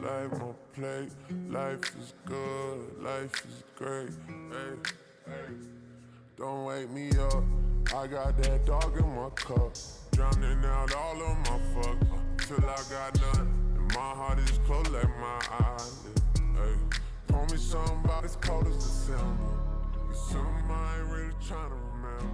life on plate. Life is good, life is great. Hey, hey. Don't wake me up. I got that dog in my cup. Drowning out all of my fuck. Till I got none. And my heart is closed like my eyelid. Hey, told me something about as cold as December. It's something I ain't really trying to remember.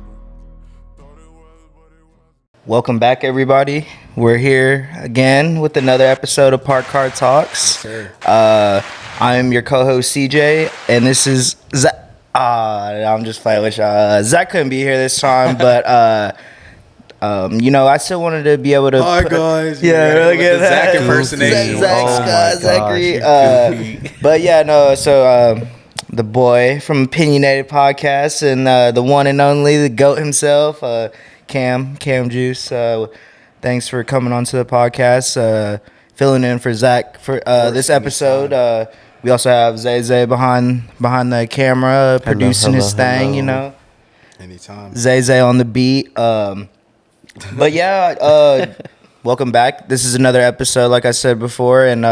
Thought it was, but it wasn't. Welcome back, everybody. We're here again with another episode of Park Car Talks. I am your co-host CJ, and this is Zach. I'm just playing with y'all. Zach couldn't be here this time, but I still wanted to be able to. Hi guys. Yeah, really good. Zach impersonation. Zachary. But yeah, no. So the boy from Opinionated Podcast and the one and only, the GOAT himself, Cam Juice. Thanks for coming onto the podcast. Filling in for Zach for this episode. We also have Zay behind the camera, producing his thing. You know, Anytime. Zay on the beat. But yeah, welcome back. This is another episode, like I said before, and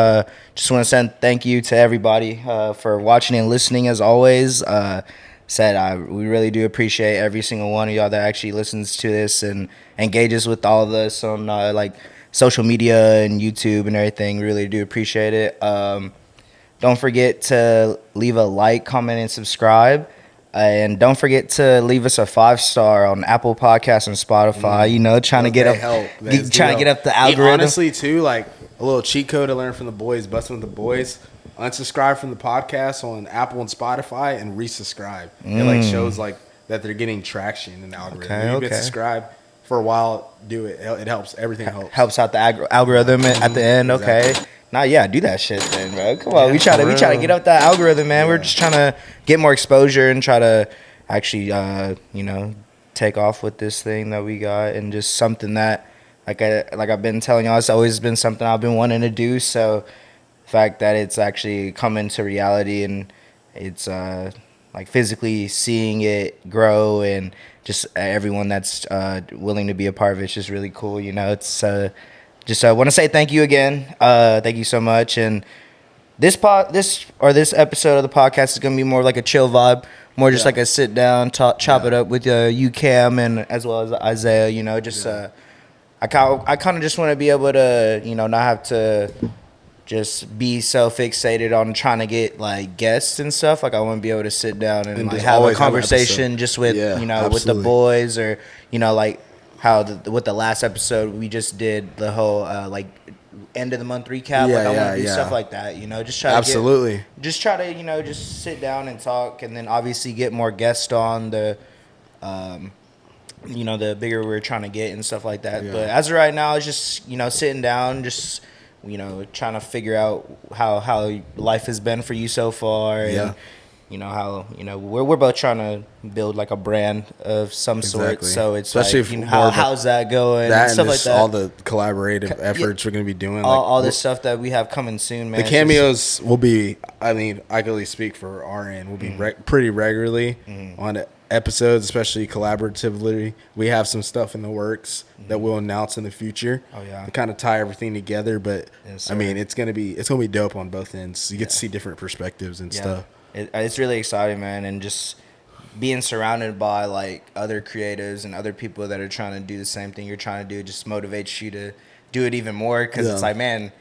just want to send thank you to everybody for watching and listening. As always, we really do appreciate every single one of y'all that actually listens to this and engages with all of us on like social media and YouTube and everything. Really do appreciate it. Don't forget to leave a like, comment, and subscribe. And don't forget to leave us a 5-star on Apple Podcasts and Spotify. Trying to get up the algorithm. Honestly, too, like a little cheat code to learn from the boys, busting with the boys. Unsubscribe from the podcast on Apple and Spotify and resubscribe. It like shows like that they're getting traction in the algorithm. You've been subscribed for a while. Do it. It helps. Everything helps. Helps out the algorithm at the end. Okay. Exactly. Nah, yeah, do that shit then, bro. Come on, we try to get up that algorithm, man. We're just trying to get more exposure and try to actually, take off with this thing that we got, and just something that, like I've been telling y'all, it's always been something I've been wanting to do. So, the fact that it's actually coming to reality and it's like physically seeing it grow, and just everyone that's willing to be a part of it's just really cool. It's. Just want to say thank you again. Thank you so much. And this episode of the podcast is gonna be more like a chill vibe, more just like a sit down, chop it up with you, Cam, and as well as Isaiah. I kind of just want to be able to not have to just be so fixated on trying to get like guests and stuff. Like I want to be able to sit down and like, have a conversation just with with the boys, or like. How with the last episode we just did the whole like end of the month recap. I want to do stuff like that. Just try to just sit down and talk, and then obviously get more guests on the the bigger we're trying to get and stuff like that. But as of right now, it's just sitting down, just trying to figure out how life has been for you so far. And, how we're both trying to build like a brand of some sort. So it's especially like, how's that going? That and stuff and like that. All the collaborative efforts we're gonna be doing. All this stuff that we have coming soon, man. The cameos will be. I mean, I can only speak for our end. Will be pretty regularly on episodes, especially collaboratively. We have some stuff in the works that we'll announce in the future. Oh yeah, to kind of tie everything together. But yes, I mean, it's gonna be dope on both ends. You get to see different perspectives and stuff. It's really exciting, man, and just being surrounded by like other creatives and other people that are trying to do the same thing you're trying to do just motivates you to do it even more, because it's like, man,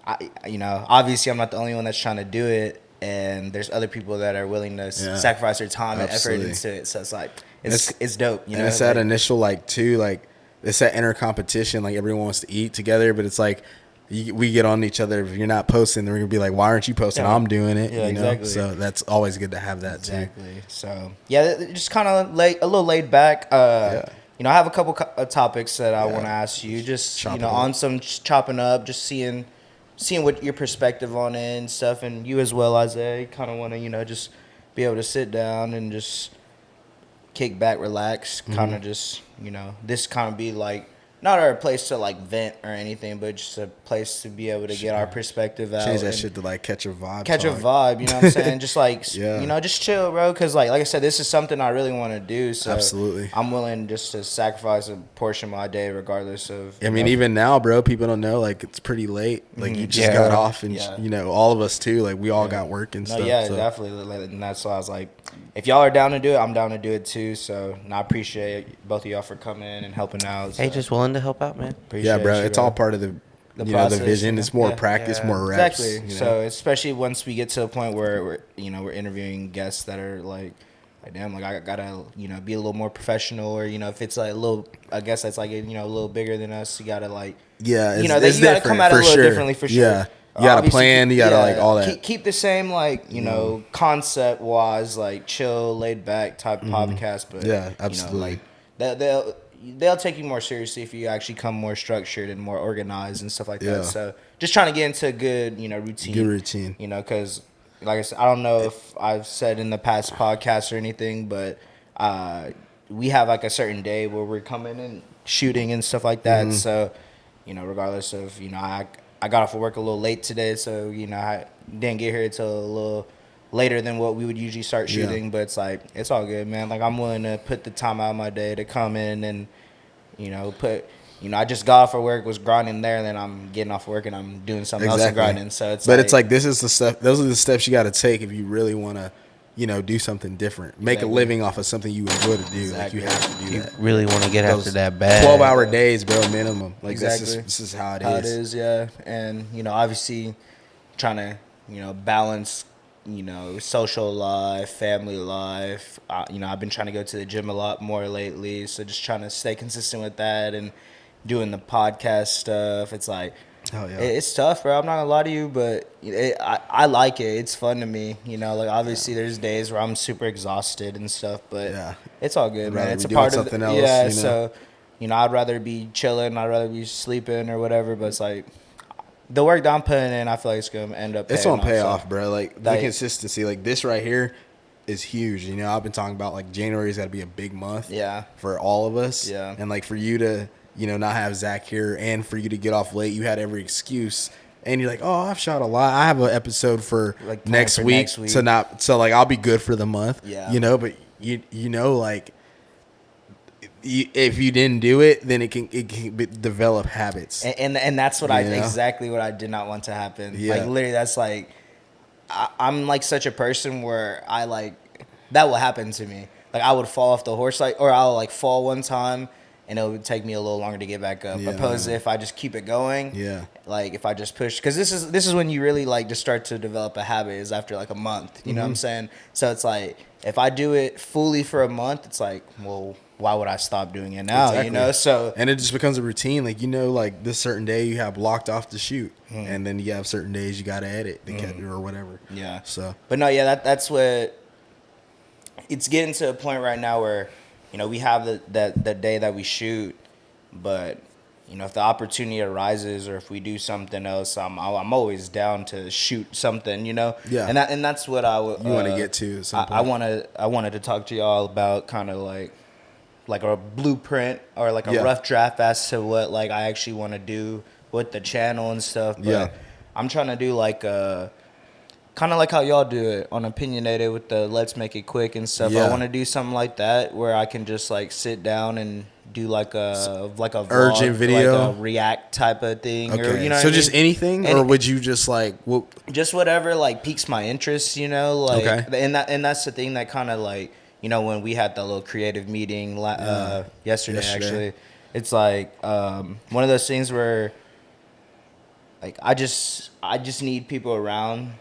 obviously I'm not the only one that's trying to do it, and there's other people that are willing to sacrifice their time and effort into it. So it's like it's dope, And it's that initial it's that inner competition, like everyone wants to eat together, but it's like. We get on each other. If you're not posting, they're gonna be like, "Why aren't you posting? I'm doing it." Exactly. So that's always good to have that too. So just kind of a little laid back. I have a couple topics that I want to ask you. Just on some chopping up, just seeing what your perspective on it and stuff, and you as well, Isaiah. Kind of want to just be able to sit down and just kick back, relax, kind of just this kind of be like not our place to like vent or anything, but just a place to be able to get our perspective out. Change that shit to like catch a vibe. Catch a vibe, you know what I'm saying? Just like, Yeah. you know, just chill, bro. Because like I said, this is something I really want to do. So Absolutely. I'm willing just to sacrifice a portion of my day, regardless of. I mean, even now, bro, people don't know. Like, it's pretty late. Like, you just got off, and you know, all of us too. Like, we all got work and stuff. Yeah, so. definitely. And that's why I was like, if y'all are down to do it, I'm down to do it too. So, and I appreciate both of y'all for coming in and helping out. So. Hey, just willing to help out, man. Yeah, bro. It's all part of the process, the vision. It's more practice, more reps. Exactly. You know? So, especially once we get to a point where we're interviewing guests that are like damn, like I gotta, be a little more professional, or if it's like a little, I guess that's like a little bigger than us, you gotta like, it's you gotta come at it a little differently for sure. Yeah, you gotta plan, you gotta like all that. Keep the same like concept wise, like chill, laid back type podcast, but absolutely. They'll take you more seriously if you actually come more structured and more organized and stuff like that. So just trying to get into a good routine. Good routine. Because. Like I said, I don't know if I've said in the past podcasts or anything, but we have like a certain day where we're coming and shooting and stuff like that. So, regardless of, I got off of work a little late today, so, I didn't get here until a little later than what we would usually start shooting. But it's like, it's all good, man. Like, I'm willing to put the time out of my day to come in and, I just got off of work, was grinding there, and then I'm getting off work and I'm doing something else and grinding. So it's it's like this is the stuff. Those are the steps you got to take if you really want to, do something different. Make a living off of something you enjoy to do. Like you have to do that. You really want to get after that bad. 12-hour days, bro, minimum. Like this is how it is. How it is, yeah. And obviously, trying to balance. Social life, family life. I've been trying to go to the gym a lot more lately, so just trying to stay consistent with that and doing the podcast stuff. It's like, it's tough, bro. I'm not gonna lie to you, but I like it. It's fun to me. Like obviously there's days where I'm super exhausted and stuff, but it's all good, man. It's a part of something else. So I'd rather be chilling. I'd rather be sleeping or whatever. But it's like the work that I'm putting in, I feel like it's gonna end up. It's gonna pay off, bro. Like the consistency, like this right here, is huge. I've been talking about like January's got to be a big month. For all of us. And like for you to. Not have Zach here, and for you to get off late, you had every excuse, and you're like, oh, I've shot a lot. I have an episode for like next week. So like I'll be good for the month. But like if you didn't do it, then it can develop habits, and that's what exactly what I did not want to happen. Like literally, that's like I'm like such a person where I like that will happen to me. Like I would fall off the horse, or I'll like fall one time. And it would take me a little longer to get back up. Opposed to if I just keep it going. Like if I just push, because this is when you really like just start to develop a habit. Is after like a month. You know what I'm saying? So it's like if I do it fully for a month, it's like, well, why would I stop doing it now? Exactly. So and it just becomes a routine. Like like this certain day you have blocked off to shoot, and then you have certain days you got to edit or whatever. So, but no, that's what. It's getting to a point right now where. We have the day that we shoot, but if the opportunity arises or if we do something else, I'm always down to shoot something. Yeah. And that's what I would. You want to get to at some point. I wanted to talk to y'all about kind of like a blueprint or like a rough draft as to what like I actually want to do with the channel and stuff. But I'm trying to do like a. Kind of like how y'all do it on Opinionated with the Let's Make It Quick and stuff. I want to do something like that where I can just like sit down and do like a vlog, urgent video, like a react type of thing. Okay. Or, so just anything, or would you just like just whatever like piques my interest, like and that's the thing that kind of like when we had the little creative meeting yesterday actually, it's like one of those things where like I just need people around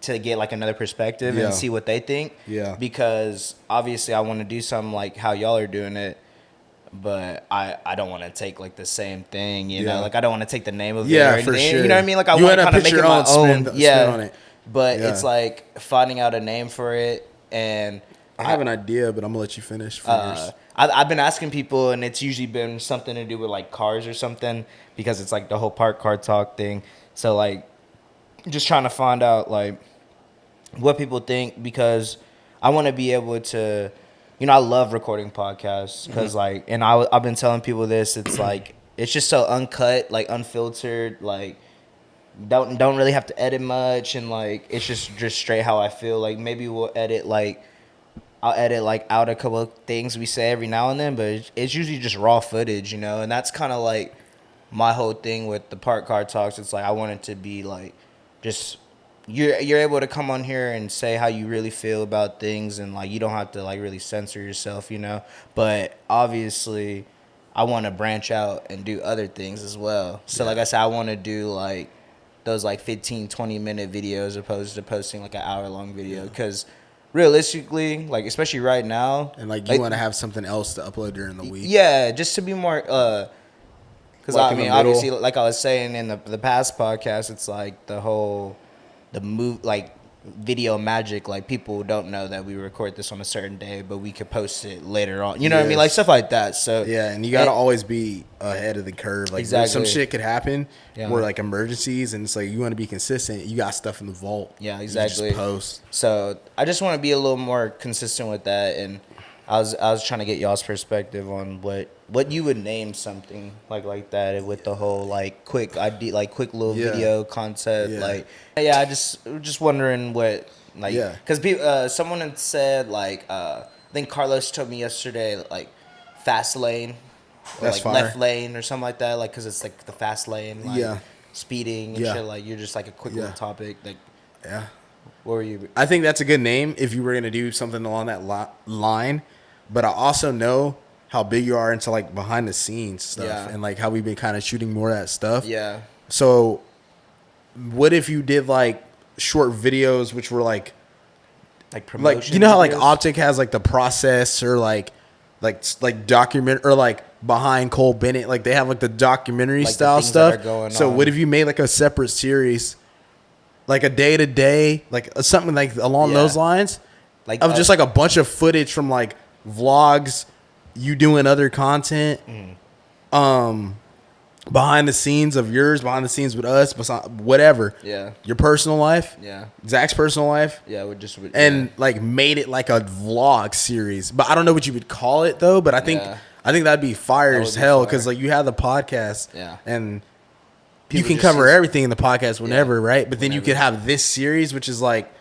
to get like another perspective and see what they think. Because obviously I want to do something like how y'all are doing it, but I don't want to take like the same thing, like I don't want to take the name of it or anything. For sure. You know what I mean? Like I want to kind of make it my own. Spin on it. But it's like finding out a name for it, and I have an idea, but I'm gonna let you finish first. I've been asking people, and it's usually been something to do with like cars or something, because it's like the whole park car talk thing. So like just trying to find out like what people think, because I want to be able to, I love recording podcasts because like, and I've been telling people this, it's like it's just so uncut, like unfiltered, like don't really have to edit much, and like it's just straight how I feel. Like maybe I'll edit like out a couple of things we say every now and then, but it's usually just raw footage, and that's kind of like my whole thing with the Park Car Talks. It's like I want it to be like just you're able to come on here and say how you really feel about things, and like you don't have to like really censor yourself, But obviously, I want to branch out and do other things as well. So like I said, I want to do like those like 15, 20-minute videos opposed to posting like an hour-long video, because realistically, like especially right now, and like you want to have something else to upload during the week. Yeah, just to be more because Like I mean obviously, like I was saying in the past podcast, it's like the move like video magic. Like people don't know that we record this on a certain day, but we could post it later on. You know what I mean? Like stuff like that. So yeah, and you gotta always be ahead of the curve. Like some shit could happen where like emergencies, and it's like you want to be consistent. You got stuff in the vault. Yeah, exactly. You just post. So I just want to be a little more consistent with that, and I was trying to get y'all's perspective on what you would name something like that with the whole like quick idea, like quick little video concept. I just wondering what because someone had said like I think Carlos told me yesterday like fast lane or That's like fire. left lane or something like that, like because it's like the fast lane, like speeding and shit, like you're just like a quick little topic like what were you? I think that's a good name if you were gonna do something along that line, but I also know how big you are into like behind the scenes stuff and like how we've been kind of shooting more of that stuff. Yeah. So what if you did like short videos which were like promotion like, you know how like videos? Optic has like the process or like document or like behind Cole Bennett, like they have like the documentary Like the style things that stuff. are going So on. what if you made like a separate series, like a day to day, like something like along those lines, Like of just like a bunch of footage from like vlogs, you doing other content, behind the scenes of yours, behind the scenes with us, whatever. Yeah. Your personal life. Yeah. Zach's personal life. Yeah, And like made it like a vlog series. But I don't know what you would call it though, but I think that'd be fire That as would be hell fire. because like you have the podcast and you People can just cover see- everything in the podcast whenever, right? But then you Whenever. could have this series, which is like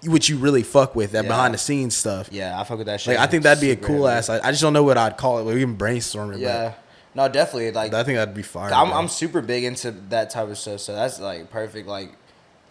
what you really fuck with, that Yeah. behind the scenes stuff. Yeah, I fuck with that shit. Like I think that'd be a Super cool heavy. ass. I just don't know what I'd call it. We can brainstorm it. Yeah. No, definitely. Like But I think that'd be fire. I'm bro. super big into that type of stuff, so that's like perfect. Like,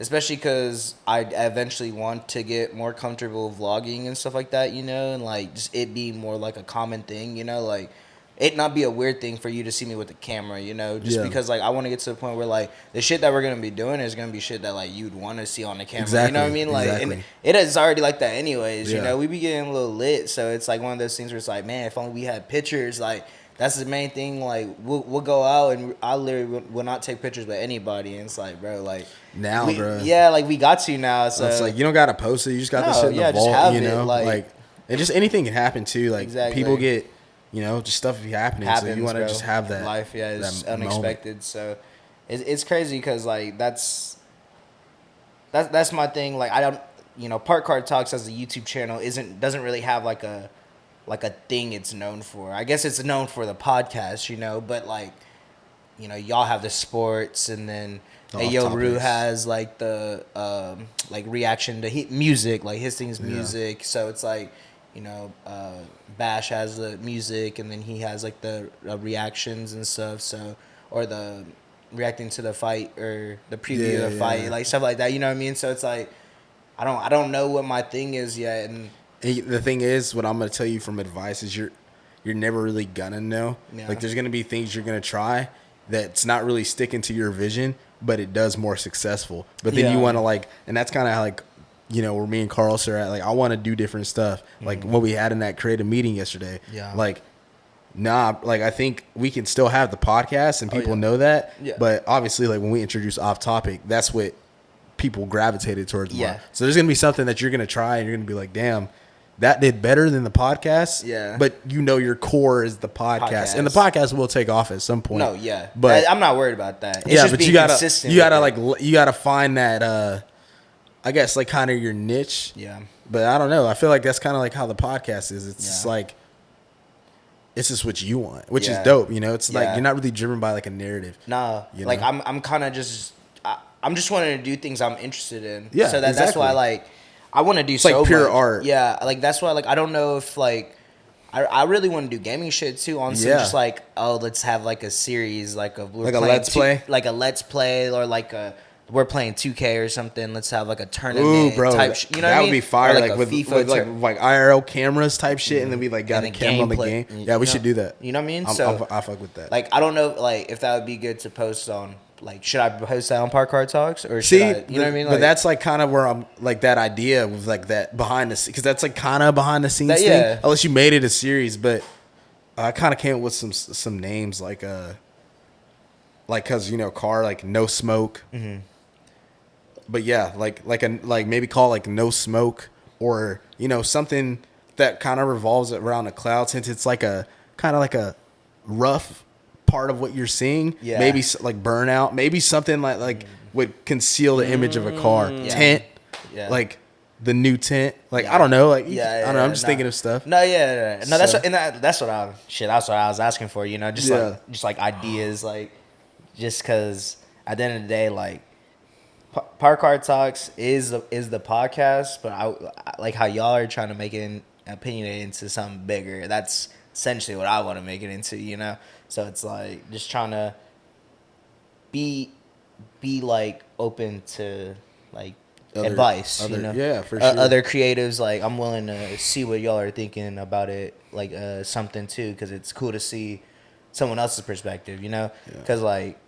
especially because I eventually want to get more comfortable vlogging and stuff like that, and like just it be more like a common thing, like it not be a weird thing for you to see me with the camera, just because like I want to get to the point where like the shit that we're gonna be doing is gonna be shit that like you'd want to see on the camera. Exactly, You know what I mean? Like, exactly. and it is already like that anyways. Yeah. We be getting a little lit, so it's like one of those things where it's like, man, if only we had pictures, like. That's the main thing. Like we'll go out and I literally will not take pictures with anybody. And it's like, bro, like Now, bro. Yeah, like we got to now. So it's like you don't gotta post it. You just got the No, shit in the yeah, just vault. have You it, know, like- and just anything can happen too. Like Exactly. people get, just stuff happening. So you want to bro. just have that life. Yeah, it's that unexpected. moment. So it's crazy because like that's my thing. Like I don't, Park Car Talks as a YouTube channel doesn't really have like a thing it's known for. I guess it's known for the podcast, but like, y'all have the sports, and then Ayo Rue topics. has like the like reaction to music, like his thing is music. So it's like, Bash has the music, and then he has like the reactions and stuff. So or the reacting to the fight or the preview of the fight, like stuff like that. You know what I mean? So it's like I don't know what my thing is yet, and The thing is, what I'm gonna tell you from advice is you're never really gonna know. Yeah. Like there's gonna be things you're gonna try that's not really sticking to your vision, but it does more successful. But then you want to like, and that's kind of like, where me and Carlos are at. Like I want to do different stuff. Like what we had in that creative meeting yesterday. Yeah. Like, like I think we can still have the podcast and people know that. Yeah. But obviously, like when we introduce off topic, that's what people gravitated towards more. Yeah. So there's gonna be something that you're gonna try and you're gonna be like, damn, that did better than the podcast. Yeah. But your core is the podcast. And the podcast will take off at some point. no, yeah. But I'm not worried about that. It's yeah, just but being you gotta consistent you gotta with it. like you gotta find that I guess like kind of your niche. Yeah. But I don't know. I feel like that's kind of like how the podcast is. It's just like it's just what you want, which is Yeah. dope. You know, it's like Yeah. you're not really driven by like a narrative. No, You like know? I'm kind of just I'm just wanting to do things I'm interested in. Yeah, so that's exactly. why like I want to do It's so like pure much. art. Yeah, like that's why like I don't know if like I really want to do gaming shit too. On some Yeah. just like let's have like a series like we're Like a playing let's play? like a let's play or like we're playing 2K or something. Let's have like a tournament Ooh, bro, type. You know what that I would mean? be fire. Or Like a with FIFA like IRL cameras type shit, and then we like got a and the camera on the gameplay. game. Yeah, we should do that. You know what I mean? I So fuck with that. like I don't know like if that would be good to post on. Like, should I post that on Park Card Talks or should See, I? You know what I mean? But Like, that's like kind of where I'm like that idea was like that behind the scenes, because that's like kind of behind the scenes That- thing. yeah. Unless you made it a series, but I kind of came up with some names like because you know car like no smoke. Mm-hmm. But yeah, like maybe call like no smoke, or you know something that kind of revolves around a cloud, since it's like a kind of like a rough part of what you're seeing. Yeah. Maybe like burnout, maybe something like would conceal the image of a car. Yeah. Tent, Yeah. like the new tent. Like I don't know, like Yeah, I don't know. I'm just thinking of stuff. No, yeah. No, that's So- what, and that's what that's what I was asking for. You know, just Yeah. like ideas, like just because at the end of the day, like Park Card Talks is the podcast, but I like how y'all are trying to make it opinionated into something bigger. That's essentially what I want to make it into. You know, so it's like just trying to be like open to like advice, you know. Yeah, for sure. Other creatives, like I'm willing to see what y'all are thinking about it, like something too, because it's cool to see someone else's perspective, you know. Because like,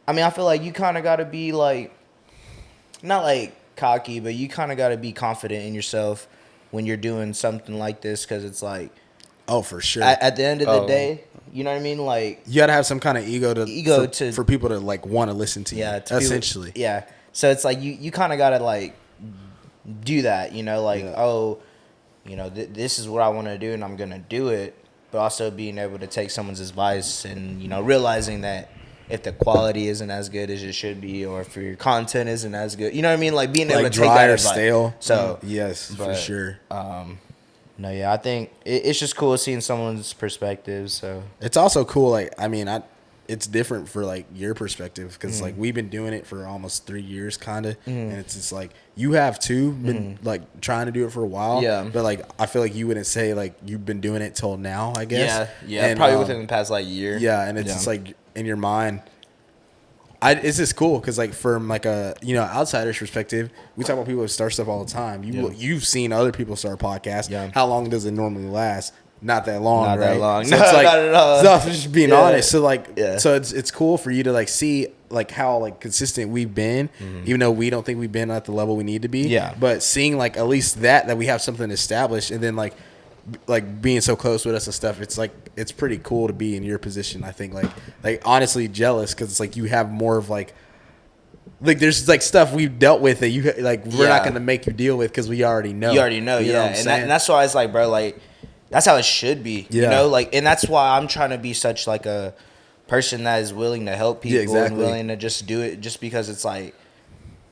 I mean, I feel like you kind of got to be like, not like cocky, but you kind of got to be confident in yourself when you're doing something like this, because it's like, Oh, for sure. at the end of the day, you know what I mean, like. You gotta have some kind of ego to for people to like want to listen to you. Yeah, to people- essentially. yeah. So it's like you kind of gotta like do that, you know, like oh, you know, this is what I want to do and I'm gonna do it, but also being able to take someone's advice and you know realizing that if the quality isn't as good as it should be, or if your content isn't as good, you know what I mean, like being able Like to take dry that or advice. stale. So Yes, for but, sure. no, yeah, I think it's just cool seeing someone's perspective. So It's also cool. Like, I mean, it's different for like your perspective, because like we've been doing it for almost 3 years, kind of, and it's just like you have too been like trying to do it for a while. Yeah. But like, I feel like you wouldn't say like you've been doing it till now. I guess. yeah, And, probably within the past like year. Yeah, and it's just like in your mind. It's just cool because like from like a outsider's perspective, we talk about people who start stuff all the time. You've seen other people start podcasts. Yeah. How long does it normally last? Not that long, Not right? that long. So No, it's like, not at all. so I'm just being Yeah. honest. So like, Yeah. so it's cool for you to like see like how like consistent we've been, even though we don't think we've been at the level we need to be. Yeah. But seeing like at least that we have something established, and then like being so close with us and stuff, it's like it's pretty cool to be in your position. I think like honestly jealous, because it's like you have more of like there's like stuff we've dealt with that you like we're not gonna make you deal with because we already know. You already know, You know what I'm and, saying? and that's why it's like, bro, like that's how it should be. You Yeah. know, like, and that's why I'm trying to be such like a person that is willing to help people exactly. and willing to just do it, just because it's like,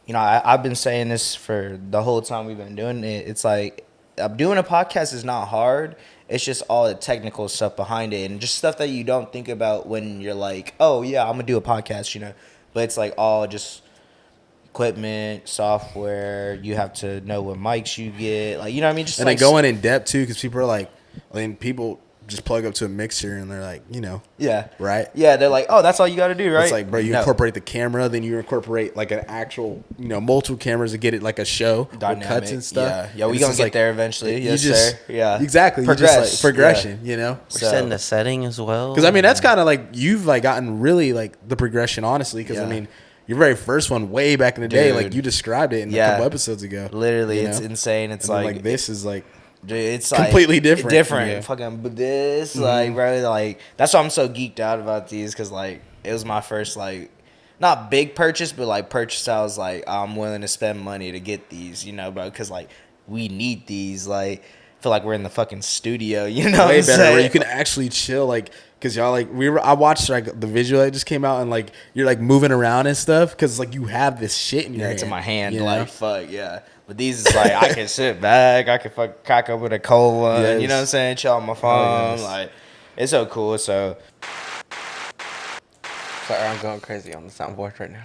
you know, I've been saying this for the whole time we've been doing it. It's like doing a podcast is not hard. It's just all the technical stuff behind it and just stuff that you don't think about when you're like, oh yeah, I'm gonna do a podcast, you know. But it's like all just equipment, software. You have to know what mics you get, like, you know what I mean. Just And like then going in depth too, because people are like, I mean, people just plug up to a mixer and they're like, you know, yeah, right? yeah. They're like, oh, that's all you got to do, right? It's like, bro, you No. incorporate the camera, then you incorporate like an actual, multiple cameras to get it like a show with Dynamic. cuts and stuff. Yeah, And we it's gonna just get like, there eventually. you Yes, just, sir. Yeah, exactly. Progress. You just like progression, We're So- setting a setting as well. Because I mean, that's kind of like you've like gotten really like the progression, honestly. Because I Yeah. mean, your very first one way back in the day, like Dude. you described it in a Yeah. couple episodes ago. Literally, you it's know? insane. It's And then, like this is like dude, it's completely like, different. Different, Yeah. fucking. But this, like, bro, like that's why I'm so geeked out about these, because like it was my first like not big purchase, but like purchase. I was like, I'm willing to spend money to get these, you know, bro, because like we need these. Like, I feel like we're in the fucking studio, you know. way what I'm better where saying? you can actually chill, like. Cause y'all like I watched like the visual that just came out, and like you're like moving around and stuff, cause like you have this shit in your hand. It's in my hand, you know? like fuck yeah. But these is like I can sit back, I can fuck crack up with a cold one, Yes. you know what I'm saying? Chill on my phone, yes. like it's so cool. So Sorry, I'm going crazy on the soundboard right now.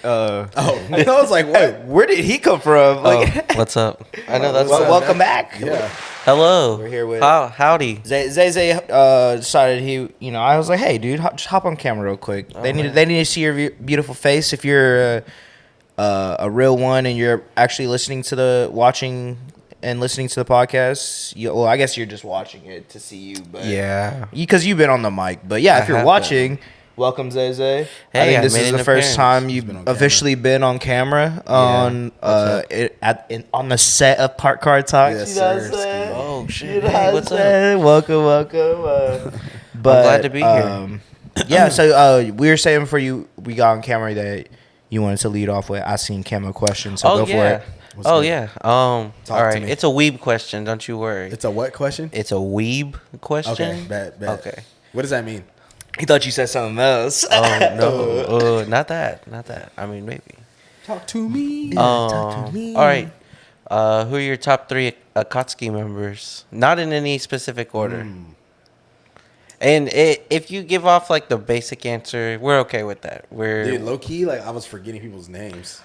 Oh, I was like, what? where did he come from? Like, Oh, what's up? I know that's welcome back. Yeah. Hello. We're here with- Howdy. Zay decided I was like, hey, dude, just hop on camera real quick. They need to see your beautiful face. If you're a real one and you're actually listening to the podcast, I guess you're just watching it to see you, but Yeah. because you've been on the mic. But yeah, if I you're have watching, welcome, Zay. I Hey, think I this made is an the first appearance. time He's you've been on camera. officially been on camera on on the set of Park Card Talks. Yes, You know what I'm sir. saying? Oh shit. You know Hey, what what's I'm up? saying? Welcome. But glad to be here. Yeah, so we were saying before we got on camera that you wanted to lead off with asking Cam a question. So go for it. What's Oh good? yeah. All to right. me. It's a weeb question. Don't you worry. It's a what question? It's a weeb question. Okay, bet. Okay. What does that mean? He thought you said something else. Oh no. Not that. I mean maybe. Talk to me. talk to me. All right. Who are your top 3 Akatsuki members? Not in any specific order. And if you give off like the basic answer, we're okay with that. Dude, low key, like I was forgetting people's names.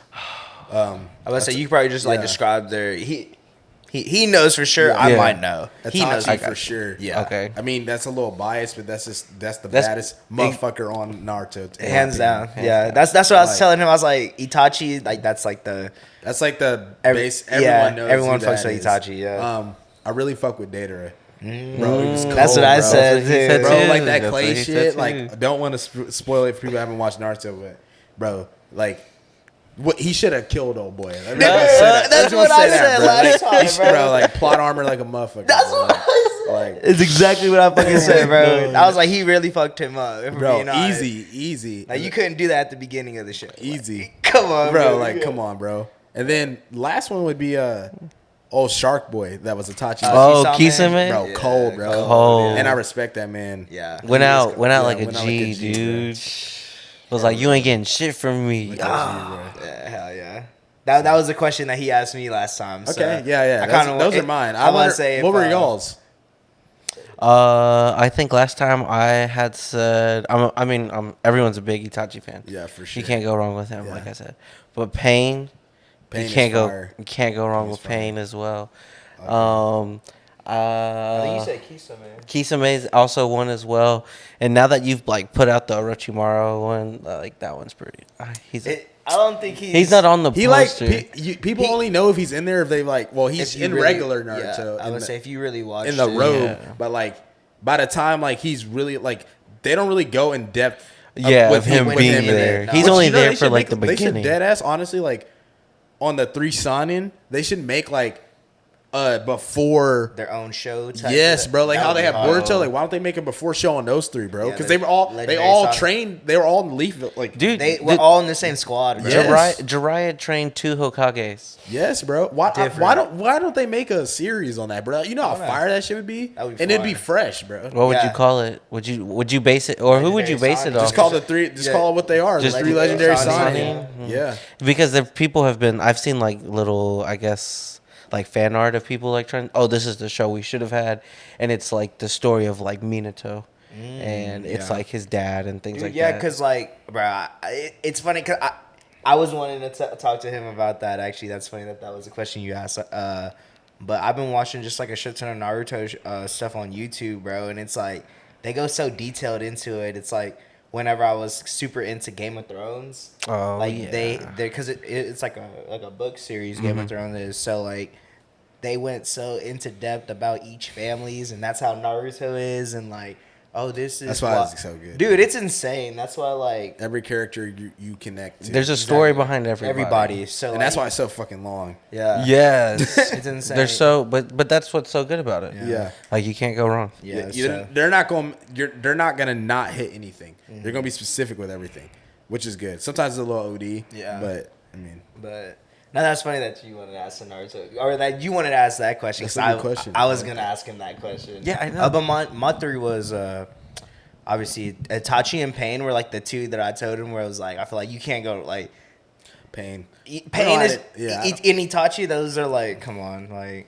I was say you probably just like yeah. described their he knows for sure. I Yeah. might know. He knows Itachi for sure. Yeah. Okay. I mean, that's a little biased, but that's the That's baddest motherfucker on Naruto. in my Hands opinion. down. Hands Yeah. down. That's what I was Like- telling him. I was like Itachi. Like that's like the That's like the Every- base. yeah, Everyone knows. everyone who fucks that with is. Itachi, yeah. I really fuck with Datara. Bro, he was cold, That's what I bro. said, That's what he said, too. Bro, too. like that That's what clay he shit. said, Like, too. I don't want to spoil it for people who haven't watched Naruto, but bro, like, what he should have killed old boy. Let me just say that. That's Let me what I say that, said bro. last Like, time, he should- bro. bro. Like plot armor like a motherfucker. That's bro. what I said. Like, It's exactly what I fucking said, bro. I was like, he really fucked him up. if we're bro, being honest. easy. Like you couldn't do that at the beginning of the show. Easy. Like, come on, bro. Like, come on, bro. And then last one would be old Shark Boy that was Itachi. Oh, Kisame. Kisame? bro, Yeah, cold, bro. cold. And I respect that man. Yeah. Went out Yeah, like a went out G, like a G, dude. Was like, you ain't getting shit from me. Yeah, hell yeah. That was the question that he asked me last time. So Okay, yeah. I kind of Those are mine. I want wonder- to say what if, were y'all's? I think last time I had said, everyone's a big Itachi fan. Yeah, for You sure. can't go wrong with him, Yeah. like I said. But Pain, Pain you is can't go, fire. you can't go wrong Pain with is fire. Pain as well. I think you said Kisame. Kisame is also one as well. And now that you've like put out the Orochimaru one, like that one's pretty. I don't think He's not on the He like poster. people only know if he's in there if they like. Well, he's if you in really- regular yeah, Naruto. I would say if you really watch in the it, robe, Yeah. but like by the time like he's really like they don't really go in depth. Yeah, of him with being him in there. it. He's Which, only you know, there they for should like the make- They beginning. should dead ass honestly like on the 3 Sanin. They should make like before. their own show. Type Yes, of- bro. Like that how would they be have hard. Boruto. Like why don't they make it before showing those 3, bro? Yeah, Because the they all legendary trained. They were all in Leaf. Like Dude, They were all in the same squad. Bro. Yes. Jiraiya trained 2 Hokages. yes, bro. Why Different. don't they make a series on that, bro? You know how fire that shit would be, That would be and it'd be fire. fresh, bro. What would Yeah. you call it? Would you base it, or who would you Legendary base it Sonic. off? Just call the 3. Just Yeah. call it what they are. Just The 3 legendary Legendary Sonic. Sonic. Yeah. Because the people have been. I've seen like little, I guess, like fan art of people like trying. Oh, this is the show we should have had, and it's like the story of like Minato, and it's yeah. like his dad and things like Yeah, that. because like, bro, it's funny because I was wanting to talk to him about that. Actually, that's funny that was the question you asked. But I've been watching just like a shit ton of Naruto stuff on YouTube, bro, and it's like they go so detailed into it. It's like whenever I was super into Game of Thrones, Oh, like yeah. they because it's like a book series. Game of Thrones is so like. They went so into depth about each families, and that's how Naruto is, and like, oh, this is That's why it's so good. dude. It's insane. That's why like Every character you connect to. There's a story behind everybody. So and like, that's why it's so fucking long. yeah, Yes, it's insane. they're so, but that's what's so good about it. Yeah. like you can't go wrong. yeah. They're not going. They're not gonna not hit anything. They're gonna be specific with everything, which is good. Sometimes it's a little OD. Yeah. But I mean, But now that's funny that you wanted to ask Naruto, or that you wanted to ask that question. That's 'Cause a good question. I was gonna ask him that question. Yeah, I know. But my 3 was obviously Itachi and Pain were like the 2 that I told him where it was like I feel like you can't go like Pain. Pain No, is yeah. in Itachi. Those are like come on like.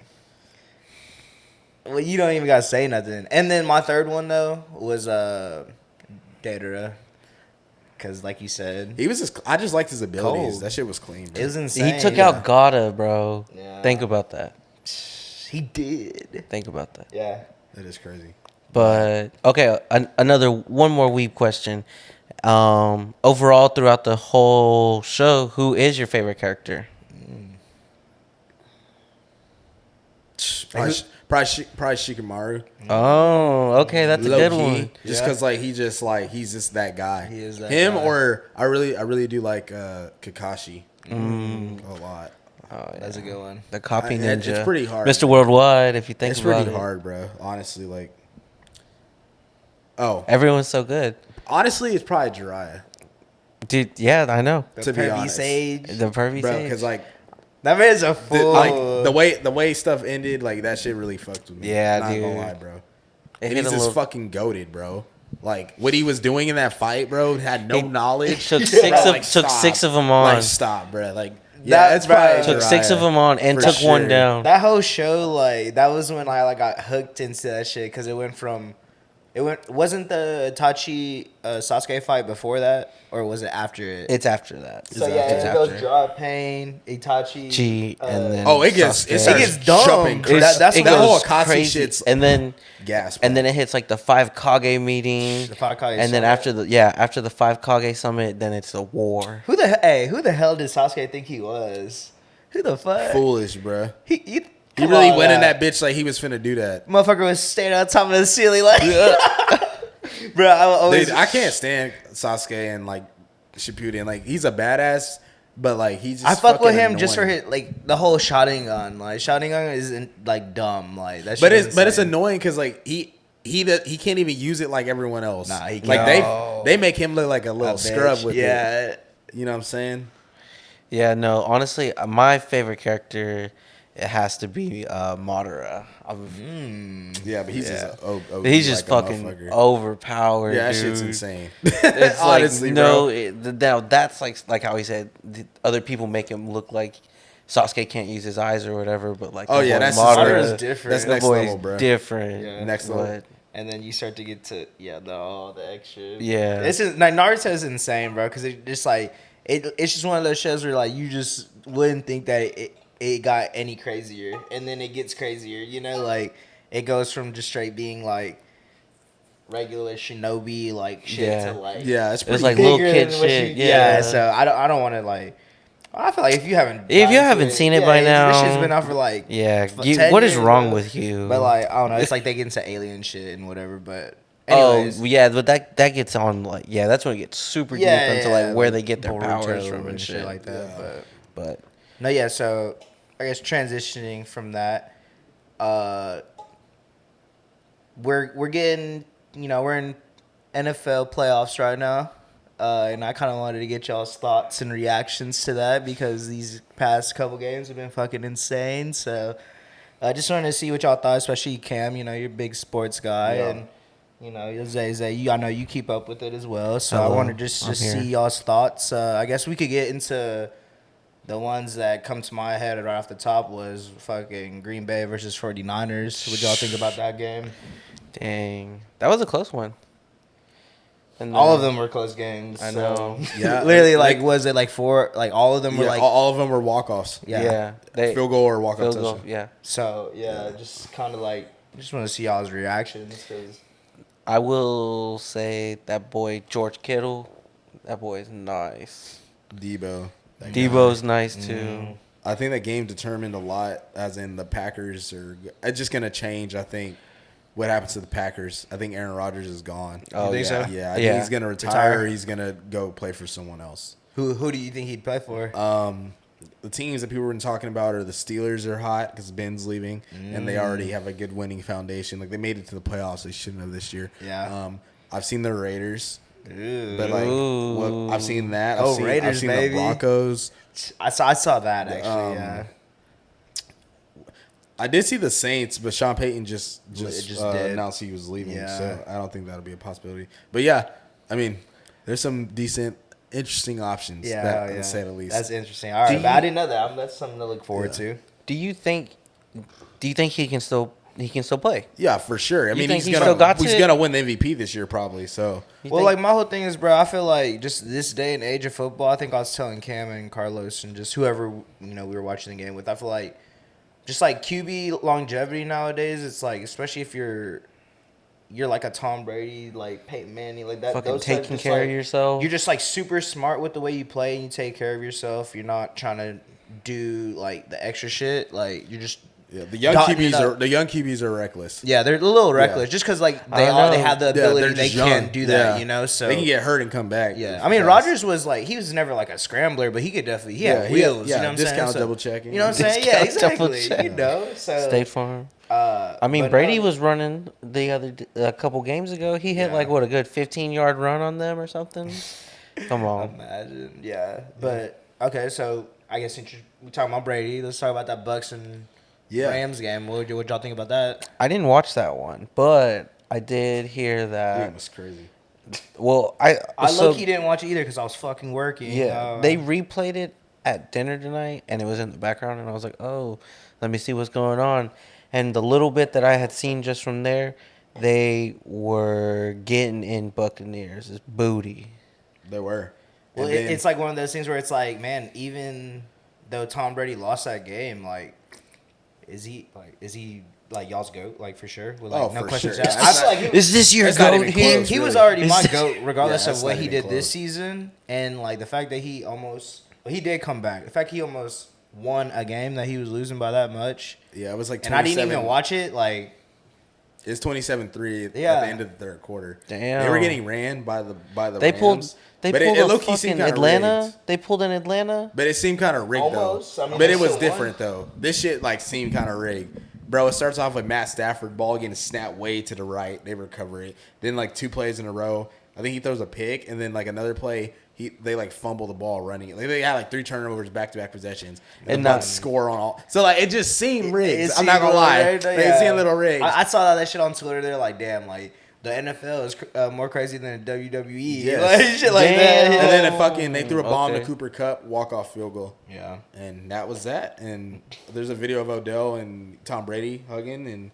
Well, you don't even gotta say nothing. And then my third one though was Datara, because like you said, He was just. I just liked his abilities. Cold. That shit was clean, bro. it was insane. He took out Gata, bro. Yeah. Think about that. He did. Think about that. Yeah. That is crazy. But okay, another one more weeb question. Overall, throughout the whole show, who is your favorite character? Probably Shikamaru. Oh, okay, that's a good one. Just because like he's just that guy. He is that Him guy. or I really do like Kakashi a lot. Oh, yeah. That's a good one. The copy It's ninja. pretty hard, Mr. man. Worldwide, if you think It's about pretty it. hard, bro. Honestly, like. Oh, Everyone's so good. honestly, it's probably Jiraiya. Dude, yeah, I know. To be Pervy honest, Sage. The pervy bro, sage. because like. That man's a fool. The way stuff ended, like that shit really fucked with me. Yeah, Not dude. gonna lie, bro. It And hit he's a just little- fucking goated, bro. Like what he was doing in that fight, bro, had no knowledge. took Bro, six of- like, took stop. 6 of 'em on. Like stop, bro. Like That- yeah, it's probably bro, took 6 of Jiraiya, them on and for took one sure. down. That whole show, like, that was when I like got hooked into that shit because wasn't the Itachi Sasuke fight before that, or was it after it? It's after that. So It's yeah, after. it goes Draw Pain, Itachi, G and then Oh, it gets Sasuke. it starts gets dumb. jumping. It's- That's it that whole goes Akatsuki crazy. shit's And then gas. and then it hits like the 5 Kage meeting. The 5 Kage and then summit. after the 5 Kage summit, then it's a war. Who the hell did Sasuke think he was? Who the fuck? foolish, bro. He He really went in that bitch like he was finna do that. motherfucker was standing on top of the ceiling like. Bro, I always. Dude, I can't stand Sasuke and like Shippuden. Like he's a badass, but like he's. Just I fuck with fucking him just for annoying. his like the whole Sharingan. Like Sharingan isn't like dumb. Like that. But shit it's is insane. annoying because like he can't even use it like everyone else. Nah, he like can't. they make him look like a A little bitch. scrub with it. yeah. You know what I'm saying? Yeah, no, honestly, my favorite character it has to be Madara. Yeah, but he's just He's just like a fucking motherfucker. overpowered. Yeah, that dude. shit's insane. It's Honestly, like no, bro. now that's like how he said the other people make him look like Sasuke can't use his eyes or whatever, but like Oh the yeah, boy that's Madara's Madara's different. That's The next boy level, is bro. different. Yeah. Next level. But And then you start to get to the extra. Yeah. This is like Naruto is insane, bro. Because it just like it's just one of those shows where like you just wouldn't think that it got any crazier, and then it gets crazier. You know, like it goes from just straight being like regular shinobi like shit Yeah. to like Yeah, it's pretty like cool. little bigger kid than what shit, you- yeah. So I don't want to like. I feel like if you haven't seen it by now, this shit's been out for like yeah, 10 what is years, wrong bro. with you? But like I don't know, it's like they get into alien shit and whatever. But oh anyways, yeah, but that gets on like that's when it gets super deep into like where they get their Boruto powers from and shit like that. Yeah. But No, yeah. So I guess transitioning from that, we're getting we're in NFL playoffs right now, and I kind of wanted to get y'all's thoughts and reactions to that because these past couple games have been fucking insane. So I just wanted to see what y'all thought, especially Cam. You're a big sports guy, Yeah. and Zay, I know you keep up with it as well. So I Hello, wanted just I'm see here. y'all's thoughts. I guess we could get into the ones that come to my head right off the top was fucking Green Bay versus 49ers. What y'all think about that game? dang, that was a close one. And All then- of them were close games. I so- know. Yeah, Literally, like, was it like four? Like, all of them were Yeah, like. all of them were walk-offs. Yeah. they Field goal or walk-off field touchdown. goal, yeah. So, yeah, just kind of like. Just want to see y'all's reactions. Cause I will say that boy George Kittle, that boy is nice. Debo. Debo's nice too. I think that game determined a lot, as in the Packers are. It's just gonna change. I think what happens to the Packers. I think Aaron Rodgers is gone. Oh, think yeah. so? Yeah, I Yeah. think he's gonna retire. Retire. Or he's gonna go play for someone else. who do you think he'd play for? The teams that people were talking about are the Steelers are hot because Ben's leaving, and they already have a good winning foundation. Like they made it to the playoffs, they shouldn't have this year. Yeah. I've seen the Raiders, Ooh. but like Ooh. I've seen that. Oh, I've Raiders, seen baby. the Broncos. I saw that actually. Yeah. I did see the Saints, but Sean Payton just did. announced he was leaving, Yeah. so I don't think that'll be a possibility. But yeah, I mean, there's some decent, interesting options. Yeah, to say the least. That's interesting. All right, but I didn't know that. That's something to look forward to. Do you think he can still he can still play. Yeah, for sure. I mean, think he's he still got gonna win the MVP this year probably. So Well, like my whole thing is, bro, I feel like just this day and age of football. I think I was telling Cam and Carlos and just whoever we were watching the game with. I feel like just like QB longevity nowadays. It's like especially if you're like a Tom Brady, like Peyton Manning, like that. Fucking those taking types, just, care of like, yourself. You're just like super smart with the way you play and you take care of yourself. You're not trying to do like the extra shit. Like you're just the young dotting it up. QBs are reckless. Yeah, they're a little reckless just because like they have the ability. They can do that, So they can get hurt and come back. Yeah, I mean, Rodgers was like he was never like a scrambler, but he could definitely he had wheels. Yeah, you know what I'm saying? discount double checking. You know what I'm saying? Yeah, Discount double exactly. check. So State Farm. I mean, but Brady was running a couple games ago. He hit like a good 15-yard run on them or something. Come on. Imagine, But okay, so I guess since we're talking about Brady, let's talk about that Bucks and Rams game. What y'all think about that? I didn't watch that one, but I did hear that. It was crazy. Well, I low-key didn't watch it either because I was fucking working. Yeah, they replayed it at dinner tonight, and it was in the background, and I was like, oh, let me see what's going on. And the little bit that I had seen just from there, they were getting in Buccaneers' booty. They were. Well, it's like one of those things where it's like, man, even though Tom Brady lost that game, like, is he like y'all's GOAT, like for sure? With, like, no for questions sure. asked. I feel like Is this your It's not GOAT even here? close. he was really. already my GOAT, regardless Yeah, of that's what not he even did this close. season, and like the fact that he did come back. The fact he almost won a game that he was losing by that much, Yeah, it was like 27. and I didn't even watch it. Like, It's 27-3 at the Yeah. end of the third quarter. Damn. They were getting ran by the They Rams. pulled. They but pulled it a low-key fucking seemed kinda Atlanta. rigged. They pulled in Atlanta. But it seemed kind of rigged Almost. though. I mean, but they it was still won. different though. This shit like seemed kind of rigged. Bro, it starts off with Matt Stafford ball getting snapped way to the right. They recover it. Then like 2 plays in a row. I think he throws a pick, and then like another play, they like fumble the ball running. Like they had like 3 turnovers back-to-back possessions, and the Bucs score on all. So like it just seemed rigged. I'm not gonna lie, it seemed a little rigged. I saw that shit on Twitter. They're like, damn, like the NFL is more crazy than the WWE. Yes. Like, shit like Damn. that. And then they threw a bomb Okay. to Cooper Kupp, walk-off field goal. Yeah. And that was that. And there's a video of Odell and Tom Brady hugging, and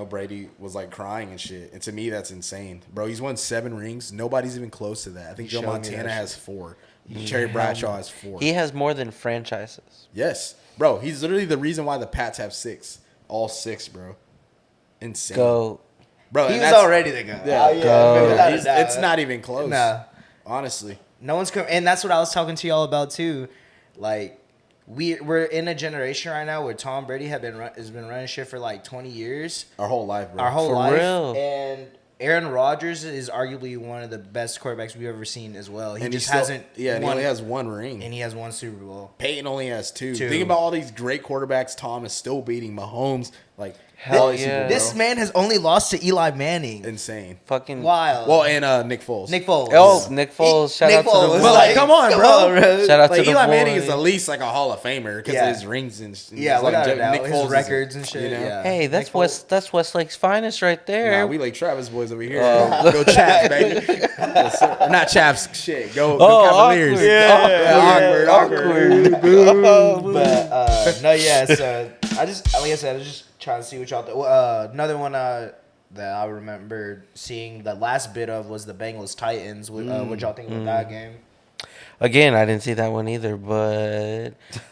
Brady was like crying and shit. And to me, that's insane, bro. He's won 7 rings. Nobody's even close to that. I think Joe Showed me Montana that has 4. Terry Bradshaw has 4. He has more than franchises. Yes, bro. He's literally the reason why the Pats have 6. All 6, bro. Insane. Go. Bro. He and was that's- already the guy. Yeah, Go. without a doubt. it's not even close. Nah. Honestly. No one's coming, and that's what I was talking to y'all about too. Like, we're in a generation right now where Tom Brady has been running shit for like 20 years, Our whole life, bro. our whole For life, real. and Aaron Rodgers is arguably one of the best quarterbacks we've ever seen as well. He And just still- hasn't. Yeah, and he won, only has 1 ring. and he has 1 Super Bowl. Peyton only has 2. 2. Think about all these great quarterbacks. Tom is still beating Mahomes. Like, Hell all these yeah. people, This bro. man has only lost to Eli Manning. Insane. Fucking. Wild. Well, and Nick Foles. Nick Foles. Oh, Nick Foles. Shout out to the was But like, come on, bro. Shout out to Like the Eli boy. Manning is at least like a Hall of Famer because Yeah. of his rings and Yeah, like without a doubt. Nick His Foles is- records and shit, yeah. Hey, that's Nick Foles. That's Westlake's finest right there. Nah, we like Travis boys over here. Go Chaps, baby. Yes, sir. Or not Chaps, shit. Go Cavaliers. Awkward. Awkward. But no, yeah. So I was just trying to see what y'all. Another one that I remember seeing the last bit of was the Bengals Titans. What y'all think about that game? Again, I didn't see that one either, but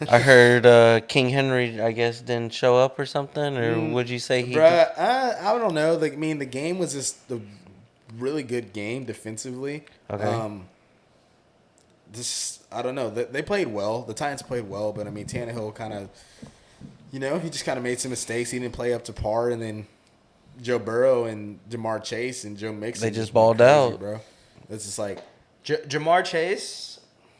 I heard King Henry, I guess, didn't show up or something. Or would you say he? Bruh, I don't know. Like, I mean, the game was just a really good game defensively. Okay. I don't know. They played well. The Titans played well, but I mean, Tannehill kind of, he just kind of made some mistakes. He didn't play up to par, and then Joe Burrow and Jamar Chase and Joe Mixon They just went balled crazy, out. bro. It's just like, Jamar Chase,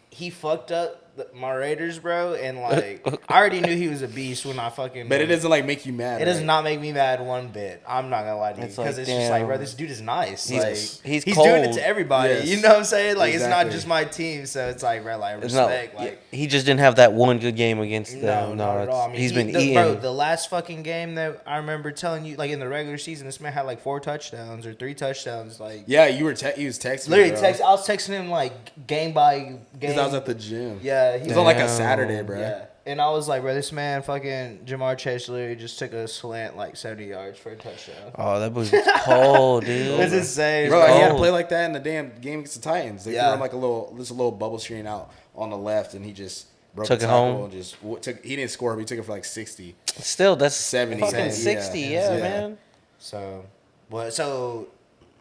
he fucked up my Raiders, bro, and like I already knew he was a beast when I fucking. but it doesn't like make you mad. It does right? not make me mad one bit. I'm not gonna lie to you It's because like, it's just like, damn. bro, this dude is nice. He's He's cold. doing it to everybody. Yes. You know what I'm saying? Like it's Exactly. not just my team, so it's like, bro, like It's not, respect. Like he just didn't have that one good game against no, them. not at all. I mean, he's been Bro, eating. the last fucking game that I remember telling you, like in the regular season, this man had like 4 touchdowns or 3 touchdowns. Like Yeah, he was texting literally, me, bro. I was texting him like game by game. Because I was at the gym. Yeah, It was on like a Damn. Saturday, bro. Yeah. And I was like, bro, this man, fucking Jamar Chase, literally just took a slant like 70 yards for a touchdown. Oh, that was cold, dude. It's insane, Bro, he had to cold. play like that in the damn game against the Titans. They Yeah. threw him like a little bubble screen out on the left, and he just broke Took the it tackle home. and just took. He didn't score, but he took it for like 60. Still, that's 70, fucking yeah. 60, Yeah. man. So,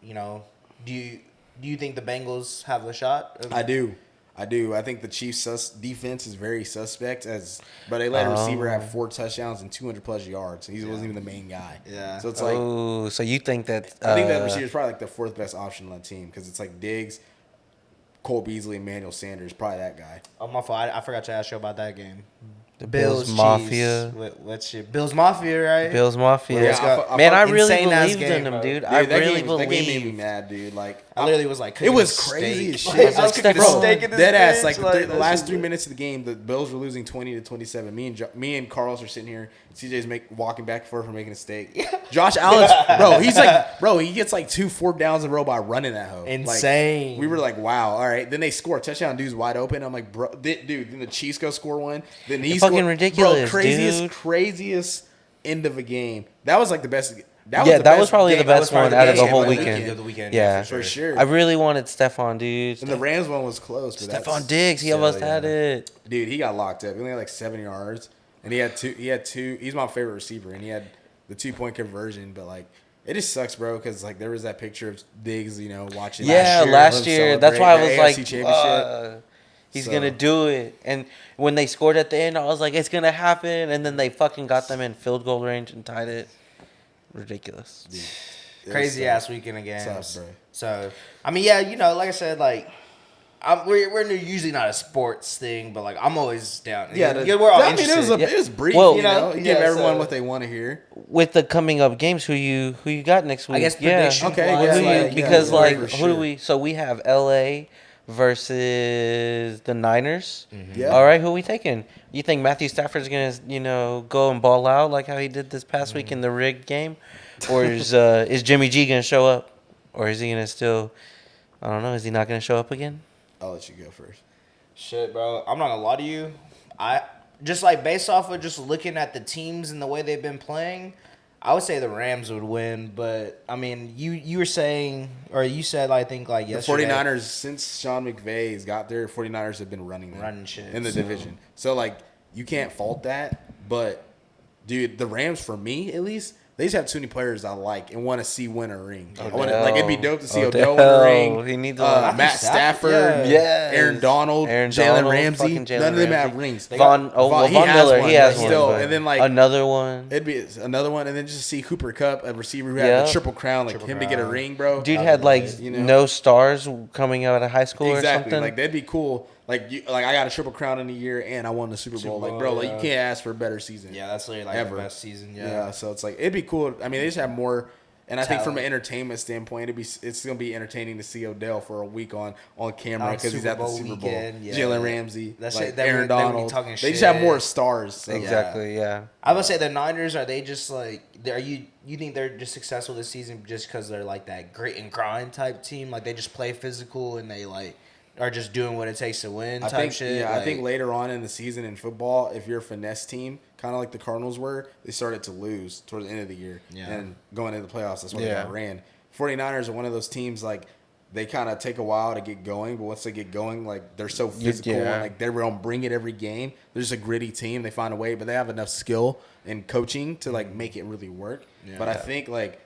you know, do you think the Bengals have a shot? I do. I think the Chiefs' defense is very suspect, but they let a receiver have 4 touchdowns and 200+ yards. He wasn't even the main guy. Yeah. So it's like Oh, so you think that? I think that receiver is probably like the 4th best option on the team because it's like Diggs, Cole Beasley, Emmanuel Sanders, probably that guy. Oh, my fault. I forgot to ask you about that game. The Bills Chiefs. Mafia. What's your Bills Mafia, right? Bills Mafia. Yeah, I Man, I fuck- really insane-ass believed game, in them, bro. dude. Dude, I that really game, That game made me believed. mad, dude. Like I literally was like, it cooking was a crazy steak. as shit. I was cooking a Bro, steak in this Dead ass. bitch, Like that the last shit 3 was- minutes of the game, the Bills were losing 20-27. Me and Carlos are sitting here. CJ's walking back and forth for making a steak. Josh Allen, he gets like 2 4th downs in a row by running that hoe. Insane. Like, we were like, wow, all right. Then they score a touchdown. Dude's wide open. I'm like, bro, dude. Then the Chiefs go score one. Then he Fucking scored. ridiculous, Bro, dude. craziest end of a game. That was like the best. That the was probably the game- that best probably one out of the game whole of weekend. Of the weekend, Yeah, for sure. I really wanted Stephon, dude. And the Rams one was close. But Stephon Diggs, he almost had it. Dude, he got locked up. He only had like 7 yards, and he had two. He's my favorite receiver, and he had the 2-point conversion. But like, it just sucks, bro, because like there was that picture of Diggs, watching. Yeah, last year. That's why I was like, championship. he's So- gonna do it. And when they scored at the end, I was like, it's gonna happen. And then they fucking got them in field goal range and tied it. Ridiculous. Dude, it was Crazy so- ass weekend of games. Tough, bro. So, I mean, yeah, like I said, like, we're usually not a sports thing, but like I'm always down. Yeah, we're all I mean, interested. it was brief. Well, you know, give yeah, everyone so- what they want to hear. With the coming up games, who you got next week? I guess prediction. Okay, wise, yeah, Who you- yeah, because yeah, like for who do sure. we? So we have LA versus the Niners. Yeah. All right, who we taking? You think Matthew Stafford's gonna go and ball out like how he did this past week in the rigged game, or is Jimmy G gonna show up, or is he gonna still? I don't know. Is he not gonna show up again? I'll let you go first. Shit, bro. I'm not gonna lie to you. I just like based off of just looking at the teams and the way they've been playing, I would say the Rams would win. But I mean, you were saying, or you said, I think like The yesterday. 49ers, since Sean McVay's got there, 49ers have been running them Running shit, in the so- division. So, like, you can't fault that. But, dude, the Rams, for me at least, they just have too many players I like and want to see win a ring. It'd be dope to see Odell win a ring. He needs Matt Stafford, Yes. Aaron Donald, Aaron Jalen Donald, Ramsey. fucking Jalen None of them have Ramsey. rings. Von Miller, he has one. Still, but and then like another one. it'd be another one, and then just to see Cooper Kupp, a receiver who had Yeah. the triple crown, like him to get a ring, bro. Dude had like you know? no stars coming out of high school or Exactly. something. Like that'd be cool. Like I got a triple crown in a year and I won the Super Bowl. Like, bro, like you can't ask for a better season. Yeah, that's literally like Ever. the best season. Yeah. So it's like it'd be cool. I mean, they just have more. And I think from an Talent. entertainment standpoint, it's gonna be entertaining to see Odell for a week on camera On because he's Super at the Bowl Super Bowl. weekend, yeah. Jalen Ramsey, That's like it. They Aaron would- they would be Donald. talking They just have shit. more stars. So. Exactly. Yeah. I would say the Niners, are they just like, are you think they're just successful this season just because they're like that grit and grind type team? Like they just play physical and they like are just doing what it takes to win type I think, shit? Yeah, like, I think later on in the season in football, if you're a finesse team, kind of like the Cardinals were, they started to lose towards the end of the year. Yeah. And going into the playoffs, that's why they Yeah. got ran. 49ers are one of those teams, like, they kind of take a while to get going, but once they get going, like, they're so physical Yeah. and, like, they're going to bring it every game. They're just a gritty team. They find a way, but they have enough skill and coaching to, like, make it really work. Yeah. But I think, like,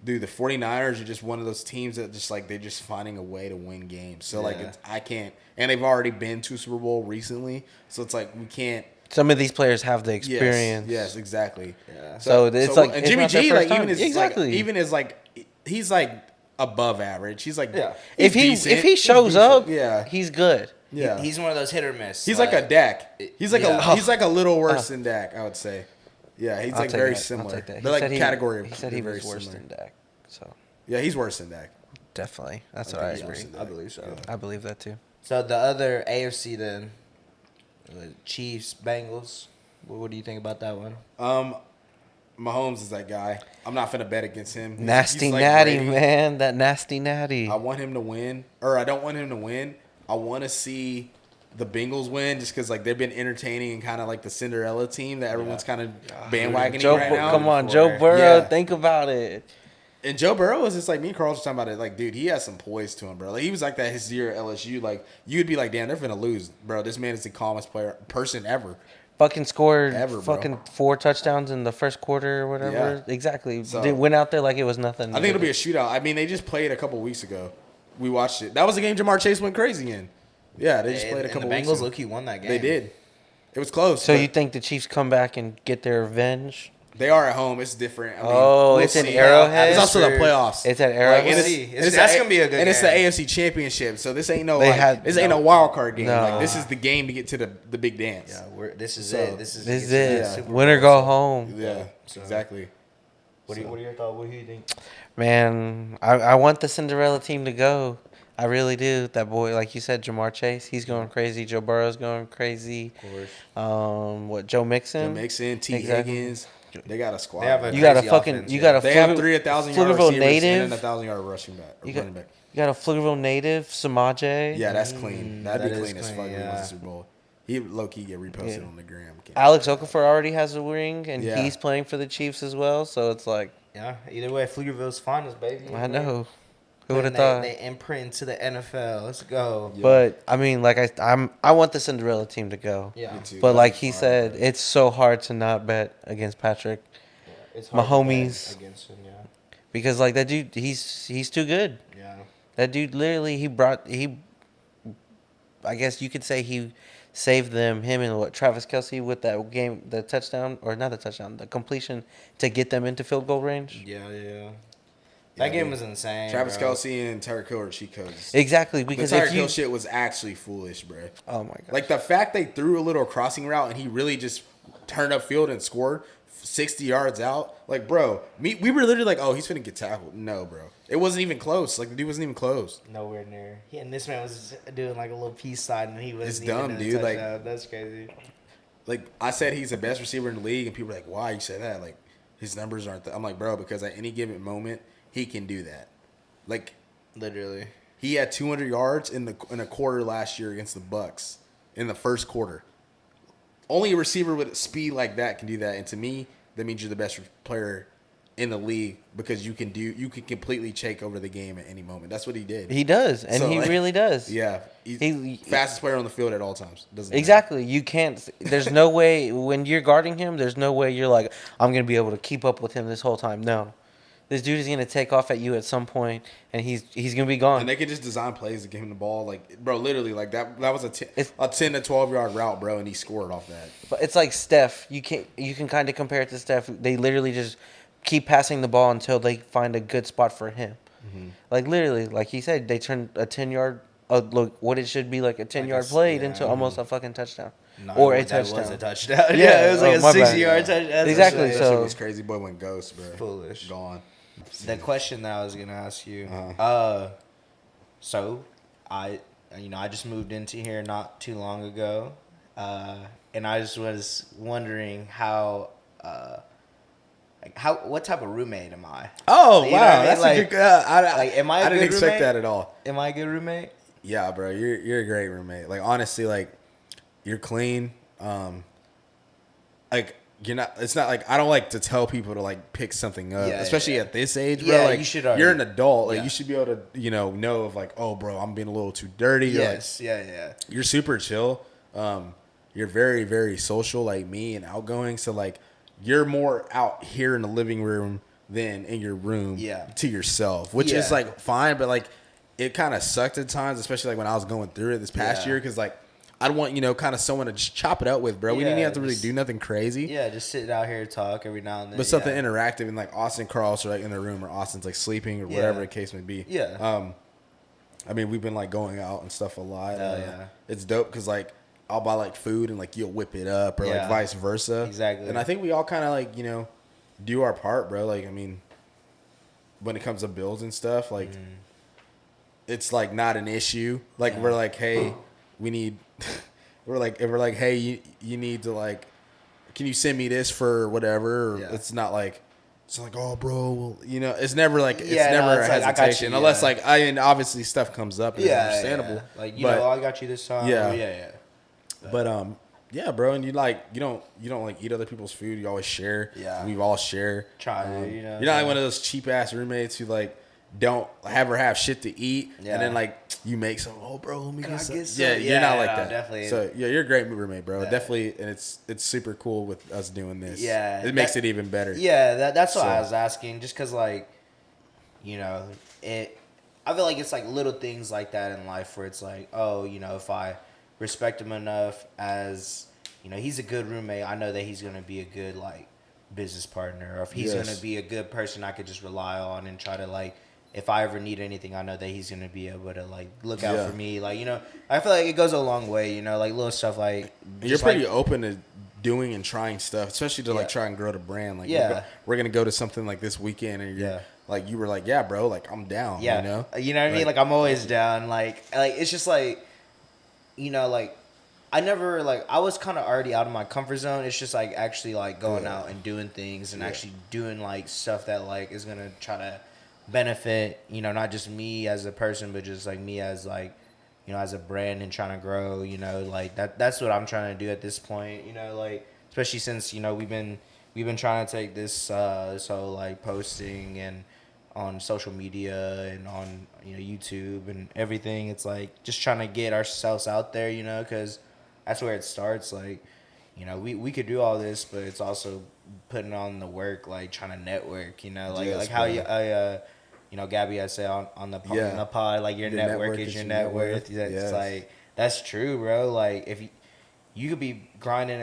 dude, the 49ers are just one of those teams that just, like, they're just finding a way to win games. So, like, Yeah. I can't. And they've already been to a Super Bowl recently. So, it's like, we can't. Some of these players have the experience. Yes, exactly. Yeah. So it's like and it's Jimmy not their G, first like time. even is exactly. like, even is like he's like above average. He's like Yeah. if he's he decent. shows He's decent. up, yeah, he's good. yeah. he's one of those hit or miss. He's like a Dak. He's like Yeah. he's like a little worse than Dak, I would say. Yeah, he's I'll like take very that. I'll similar. take that. They're like category. He said he very was worse similar. than Dak. So Yeah, he's worse than Dak. definitely, that's I what I think he's worse agree. than I Dak. believe so. Yeah. I believe that too. So the other AFC then, Chiefs, Bengals. What do you think about that one? Mahomes is that guy. I'm not finna bet against him. Nasty He's like natty, Brady. man. That nasty natty. I want him to win, or I don't want him to win. I want to see the Bengals win just because like they've been entertaining and kind of like the Cinderella team that everyone's kind of bandwagoning right now. Come on, Joe Burrow. Yeah. Think about it. And Joe Burrow is just like me and Carl was talking about it. Like, dude, he has some poise to him, bro. Like, he was like that his year at LSU. Like, you'd be like, damn, they're finna lose, bro. This man is the calmest person ever. Fucking scored Ever, bro. fucking 4 touchdowns in the first quarter or whatever. Yeah. Exactly. So- They went out there like it was nothing. I think it'll be a shootout. I mean, they just played a couple weeks ago. We watched it. That was a game Jamar Chase went crazy in. Yeah, they just played a couple the weeks Bengals ago. low-key won that game. They did. It was close. So but you think the Chiefs come back and get their revenge? they are at home. It's different. I mean, Oh, it's an see. Arrowhead? It's also the playoffs. It's at Arrowhead? and We'll see. That's gonna be a good And it's the game. AFC Championship. So this ain't no They like, had- this ain't a wild card game. No. Like, this is the game to get to the big dance. Yeah, this is So, it. This is This is the it. Super Winner Bowl, go so- home. Yeah, So- exactly. What are your thoughts? What do you think? Man, I want the Cinderella team to go. I really do. That boy, like you said, Jamar Chase, he's going crazy. Joe Burrow's going crazy. Of course. Joe Mixon? Joe Mixon, T. Exactly. Higgins. They got a squad. They have a You got a crazy fucking, offense, you yeah. got a They have 1,000 yard Pflugerville receivers native. and a 1,000-yard rushing back. You got, running back. you got a Pflugerville native, Samaje. Yeah, that's clean. That'd that be is clean as fuck clean, if it was yeah. a Super Bowl. He low key get reposted Yeah. on the gram. Alex Okafor already has a ring, and Yeah. he's playing for the Chiefs as well. So it's like, Yeah. Either way, Pflugerville's finest, baby. I know. Who would have thought? They imprint into the NFL. Let's go. But I mean, like I want the Cinderella team to go. Yeah. Me too. But like That'd he be fire, said, bro. it's so hard to not bet against Patrick It's My hard to bet homies. against him. Yeah. because like that dude, he's too good. Yeah. That dude literally I guess you could say he saved them, him and Travis Kelce with that game, the touchdown or not the touchdown, the completion to get them into field goal range. Yeah. That game dude. was insane. Travis bro. Kelce and Tyreek Hill are cheat codes. Exactly, The because Tyreek if you, Hill shit was actually foolish, bro. oh my god, Like the fact they threw a little crossing route and he really just turned upfield and scored 60 yards out. Like, bro, we were literally like, oh, he's finna get tackled. No, bro. It wasn't even close. Like, the dude wasn't even close. Nowhere near. And this man was doing like a little peace sign, and he was. It's dumb, dude, like- that's crazy. Like, I said he's the best receiver in the league, and people are like, why you say that? Like, his numbers aren't I'm like, bro, because at any given moment, he can do that. Like, Literally. he had 200 yards in a quarter last year against the Bucks in the first quarter. Only a receiver with speed like that can do that, and to me, that means you're the best player in the league because you can completely take over the game at any moment. That's what he did. he does, and So, he like, really does. Yeah, he's fastest player on the field at all times. Doesn't matter. Exactly. You can't. There's no way when you're guarding him. There's no way you're like, I'm gonna be able to keep up with him this whole time. No, this dude is gonna take off at you at some point, and he's gonna be gone. And they could just design plays to give him the ball, like, bro, literally, like that was a 10 It's- to 12 yard route, bro, and he scored off that. But it's like Steph. You can kind of compare it to Steph. They literally just keep passing the ball until they find a good spot for him. Mm-hmm. Like literally, like he said, they turned a 10-yard, look what it should be like a 10-yard play into almost a fucking touchdown or a touchdown. That was a touchdown. Yeah, Yeah, it was like oh, a my bad. 60-yard touchdown. That's Exactly, what I'm That saying. shit so- was crazy. Boy went ghost, bro. Foolish. Gone. The question that I was gonna ask you. So I just moved into here not too long ago, and I just was wondering what type of roommate am I? Oh, You know what I mean? That's Like- a good. am I a I didn't good expect roommate? that at all. Am I a good roommate? Yeah, bro, you're a great roommate. Like, honestly, like, you're clean. Like, you're not. It's not like I don't like to tell people to like pick something up, Yeah, especially yeah. at this age, bro. Yeah, Like, you should already- you're an adult. Like, yeah. you should be able to, know of like, oh, bro, I'm being a little too dirty. You're, like, Yes. Yeah. you're super chill. You're very, very social, like me, and outgoing. So like, you're more out here in the living room than in your room, Yeah. to yourself, which is Yeah. like fine. But like, it kind of sucked at times, especially like when I was going through it this past Yeah. year, because like, I'd want kind of someone to just chop it up with, bro. We didn't Yeah, have to really just- do nothing crazy. Yeah, just sit out here and talk every now and then. But something yeah. interactive, and like Austin and Carlos are like in their room, or Austin's like sleeping, or whatever Yeah. the case may be. Yeah. I mean, we've been like going out and stuff a lot. Hell yeah. It's dope because like I'll buy like food and like you'll whip it up, or Yeah. like vice versa. Exactly. And I think we all kind of like do our part, bro. Like, I mean, when it comes to bills and stuff, like it's like not an issue. Like, we're like, hey, we need. We're like, hey, you need to like, can you send me this for whatever? Or Yeah. it's not like, it's like, oh, bro, well, it's never like, it's Yeah, no, never it's a like, I got hesitation. you, Unless yeah. like, I mean, obviously stuff comes up and it's understandable. Yeah. Like, But- I got you this time. Yeah. Yeah. But yeah, bro, and you don't like eat other people's food. You always share. Yeah. We all share. Try to, you know. You're not like one of those cheap ass roommates who like don't have shit to eat, Yeah. and then like you make some. Oh, bro, let me Can I get some. get some? Yeah, you're not Yeah, like no, that. definitely. So yeah, you're a great roommate, bro. Yeah. Definitely, and it's super cool with us doing this. Yeah, it makes it even better. Yeah, that's what So- I was asking. Just because, like, you know, I feel like it's like little things like that in life where it's like, oh, you know, if I respect him enough as, you know, he's a good roommate, I know that he's gonna be a good like business partner, or if he's Yes. gonna be a good person I could just rely on and try to like. If I ever need anything, I know that he's gonna be able to like look out Yeah. for me. Like, you know, I feel like it goes a long way. You know, like little stuff like You're just, pretty like, open to doing and trying stuff, especially to like Yeah. try and grow the brand. Like, Yeah. we're gonna go to something like this weekend, and you're Yeah. like, you were like, yeah, bro, like I'm down. Yeah, you know, what I mean. Like I'm always down. Like it's just like, you know, like I never like I was kind of already out of my comfort zone. It's just like actually like going Yeah. out and doing things and Yeah. actually doing like stuff that like is gonna try to benefit, you know, not just me as a person, but just like me as like, you know, as a brand and trying to grow. You know, like that's what I'm trying to do at this point. You know, like especially since you know we've been trying to take this this whole like posting and on social media and on, you know, YouTube and everything. It's like just trying to get ourselves out there, you know, because that's where it starts. Like, you know, we could do all this, but it's also putting on the work, like trying to network, you know, like Yes, like how bro. you know, Gabby, I say on the Yeah. on the pod, like your network is your net worth. It's Yes. like that's true, bro. Like if you could be grinding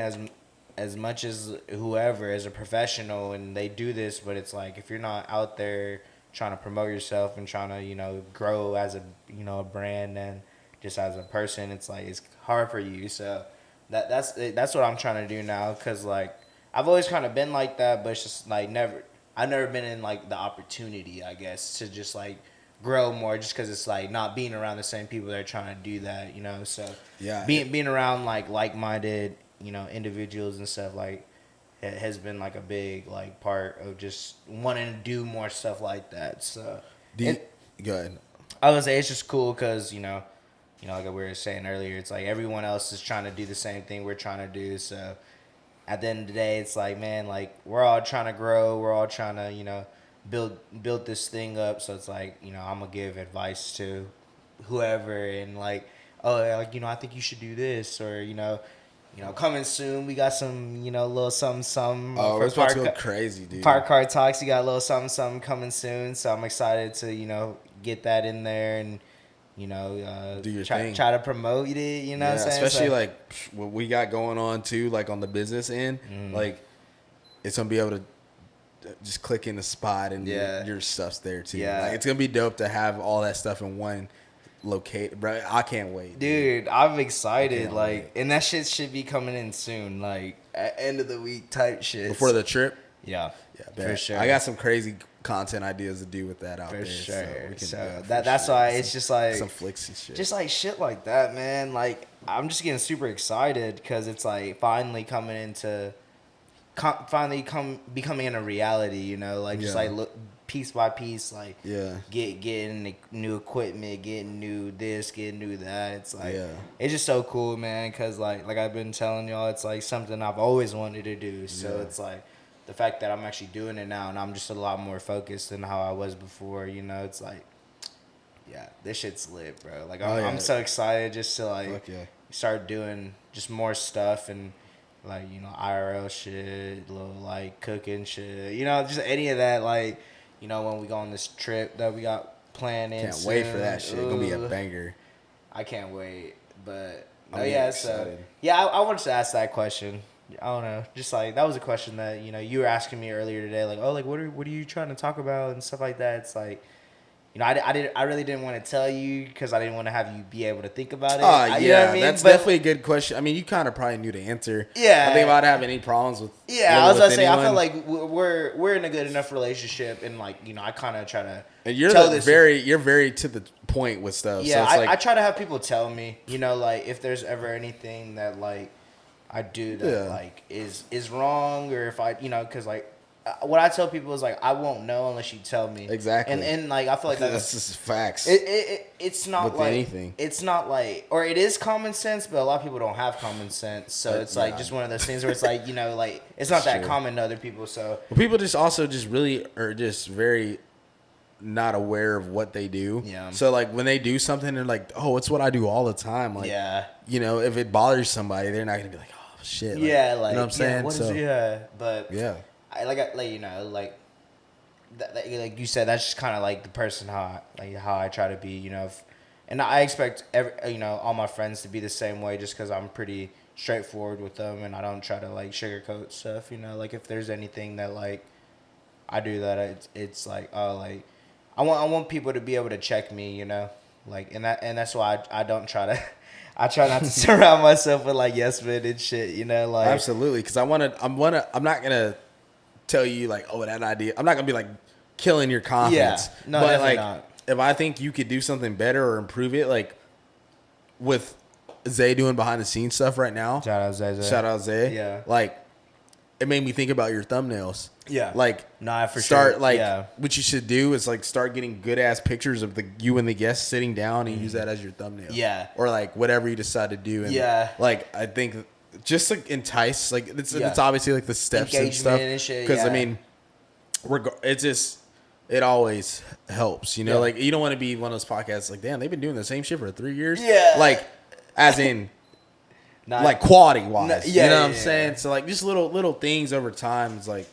as much as whoever as a professional and they do this, but it's like if you're not out there trying to promote yourself and trying to, you know, grow as a, you know, a brand and just as a person, it's like it's hard for you. So that's what I'm trying to do now, because like I've always kind of been like that, but it's just like I've never been in like the opportunity, I guess, to just like grow more, just because it's like not being around the same people that are trying to do that, you know. So Yeah. being around like-minded, you know, individuals and stuff, like it has been like a big like part of just wanting to do more stuff like that. So Go ahead. I would say it's just cool because you know like we were saying earlier, it's like everyone else is trying to do the same thing we're trying to do. So at the end of the day, it's like, man, like we're all trying to grow, we're all trying to, you know, build this thing up. So it's like, you know, I'm gonna give advice to whoever and like, oh, like, you know, I think you should do this, or you know, coming soon. We got some, you know, little something. Oh, for it's about to go Park- crazy, dude. Park Car Talks. You got a little something coming soon. So I'm excited to, you know, get that in there and, you know, Do your try thing. to promote it. You know, Yeah, what I'm saying? especially So- like what we got going on too, like on the business end, like it's gonna be able to just click in the spot and Yeah. your stuff's there too. Yeah. Like it's gonna be dope to have all that stuff in one locate, bro. I can't wait, Dude, I'm excited. can't Like, wait. and that shit should be coming in soon. Like, at end of the week type shit. Before the trip, yeah, yeah, for bet. sure. I got some crazy content ideas to do with that out for there. sure. So, we can So do that for that's sure. why it's just like some flicks and shit. just like shit like that, man. Like, I'm just getting super excited because it's like finally coming into, becoming in a reality. You know, like just Yeah. like look piece by piece, like Yeah. getting the new equipment, getting new this, getting new that. It's like Yeah. it's just so cool, man. Cause like I've been telling y'all, it's like something I've always wanted to do. So Yeah. it's like the fact that I'm actually doing it now, and I'm just a lot more focused than how I was before. You know, it's like, yeah, this shit's lit, bro. Like Oh, yeah. I'm so excited just to like Fuck yeah. start doing just more stuff and like, you know, IRL shit, little like cooking shit, you know, just any of that. Like, you know, when we go on this trip that we got planned in, Can't wait for that shit. It's gonna be a Ooh, banger. I can't wait. But I'm oh getting yeah, excited. so yeah, I wanted to ask that question. I don't know, just like that was a question that, you know, you were asking me earlier today, like, oh, like what are you trying to talk about and stuff like that. It's like, you know, I really didn't want to tell you because I didn't want to have you be able to think about it. Oh You know what yeah, I mean? that's But- definitely a good question. I mean, you kind of probably knew the answer. Yeah. I think if I'd have any problems with Yeah, I living was gonna with say, I feel anyone- like we're in a good enough relationship, and like, you know, I kind of try to. and you're tell the this- you're very to the point with stuff. Yeah, so it's like, I try to have people tell me, you know, like if there's ever anything that like I do that Yeah. like is wrong, or if I, you know, because like what I tell people is like, I won't know unless you tell me. Exactly. And like I feel like That's just facts. It's not with like anything. It's not like, or it is common sense, but a lot of people don't have common sense. So it's like just one of those things where it's like, you know, like it's not that common to other people. So well, people just also just really are just very not aware of what they do. Yeah. So like when they do something, they're like, oh, it's what I do all the time. Like, yeah. you know, if it bothers somebody, they're not gonna be like, oh shit. Like, Yeah, like you know what I'm saying? But yeah. I you know, like like you said, that's just kind of like the person how I try to be, you know. And I expect all my friends to be the same way, just because I'm pretty straightforward with them, and I don't try to like sugarcoat stuff, you know. Like if there's anything that like I do that it's like, oh, like I want people to be able to check me, you know, like, and that's why I don't try to. I try not to surround myself with like yes men and shit, you know, like Absolutely, because I'm not gonna tell you like, oh, that idea. I'm not gonna be like killing your confidence. Yeah, no, but definitely like not. if I think you could do something better or improve it, like with Zay doing behind the scenes stuff right now. Shout out Zay. Yeah. Like it made me think about your thumbnails. Yeah. Like Nah, for start sure. like Yeah. what you should do is like start getting good ass pictures of you and the guests sitting down and use that as your thumbnail. Yeah. Or like whatever you decide to do. And Yeah. like I think just like entice, like it's obviously like the steps Engagement and stuff. and shit, Because I yeah. mean, it's just it always helps, you know. Yeah. Like you don't want to be one of those podcasts like, damn, they've been doing the same shit for 3 years. Yeah. Like as in Nah, like quality wise. No, you know what I'm yeah. saying? So like just little things over time is like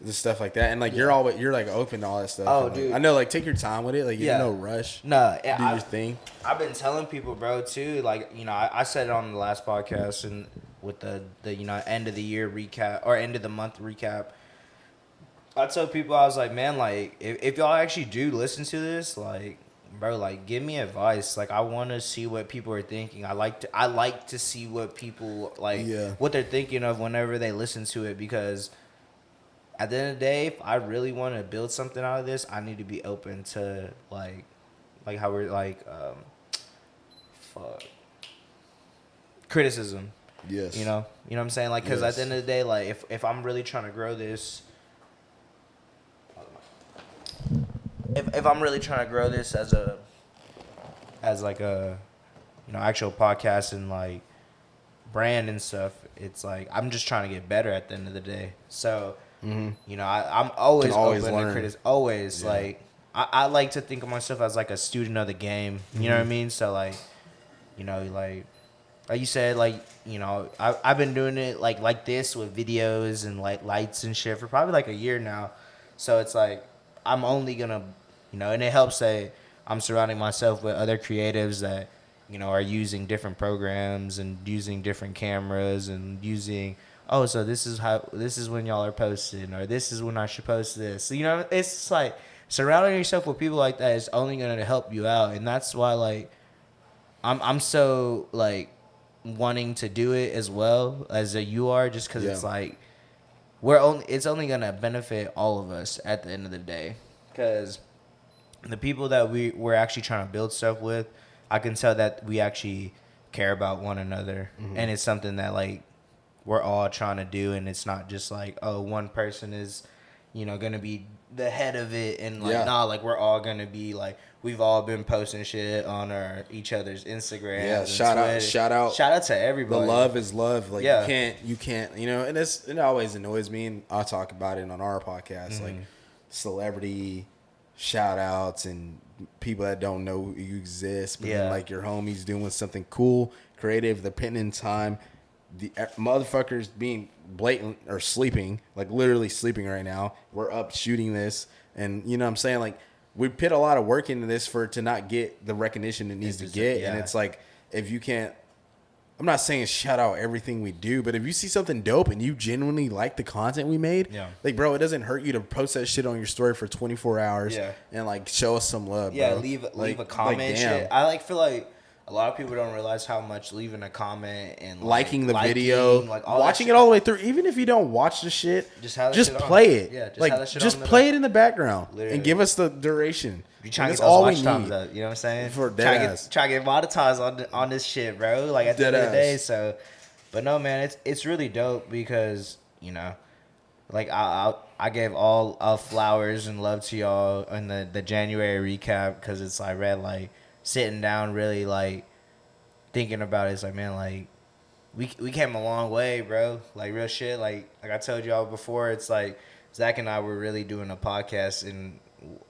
just stuff like that. And like you're like open to all that stuff. Oh, and, like, dude. I know, like take your time with it. Like you're no rush. No, Do your thing. I've been telling people, bro, too. Like, you know, I said it on the last podcast and with the you know, end of the year recap or end of the month recap. I tell people, I was like, man, like if y'all actually do listen to this, like, bro, like give me advice. Like I want to see what people are thinking. I like to see what people like what they're thinking of whenever they listen to it, because at the end of the day, if I really want to build something out of this, I need to be open to like how we're like criticism. Yes. You know what I'm saying? Like, because at the end of the day, like if I'm really trying to grow this, if I'm really trying to grow this as like a you know actual podcast and like brand and stuff, it's like I'm just trying to get better at the end of the day. So you know I'm always open to criticism. Always like I like to think of myself as like a student of the game. You know what I mean? So like you know like you said, like, you know, I've been doing it like this with videos and like lights and shit for probably like a year now. So it's like I'm only gonna, you know, and it helps that I'm surrounding myself with other creatives that, you know, are using different programs and using different cameras and using, oh, so this is when y'all are posting, or this is when I should post this. So, you know, it's just like surrounding yourself with people like that is only gonna help you out, and that's why like I'm so like wanting to do it as well as you are, just because it's like it's only gonna benefit all of us at the end of the day, because the people that we're actually trying to build stuff with, I can tell that we actually care about one another, and it's something that like we're all trying to do, and it's not just like, oh, one person is, you know, gonna be the head of it, and like nah, like we're all gonna be like, we've all been posting shit on each other's Instagram. Yeah, shout out to everybody. The love is love. Like you can't, you know, and it always annoys me, and I'll talk about it on our podcast, like celebrity shout outs and people that don't know you exist, but then like your homies doing something cool, creative, they're putting in time. The motherfuckers being blatant or sleeping, like literally sleeping right now. We're up shooting this, and you know what I'm saying, like we put a lot of work into this for it to not get the recognition it needs to get. And it's like, if you can't, I'm not saying shout out everything we do, but if you see something dope and you genuinely like the content we made, like, bro, it doesn't hurt you to post that shit on your story for 24 hours and like show us some love. Yeah, bro. leave a comment. Like, shit. I feel like a lot of people don't realize how much leaving a comment and liking the video, like watching it all the way through, even if you don't watch the shit, just play it. Yeah, just play it in the background and give us the duration. You trying to that's get those all watch we times need. up, you know what I'm saying? For try to get monetized on this shit, bro. Like at the end of the day, so. But no, man, it's really dope because, you know, like I gave all of flowers and love to y'all in the January recap because it's I read like sitting down really like thinking about it. It's like, man, like we came a long way, bro. Like real shit. Like I told y'all before, it's like Zach and I were really doing a podcast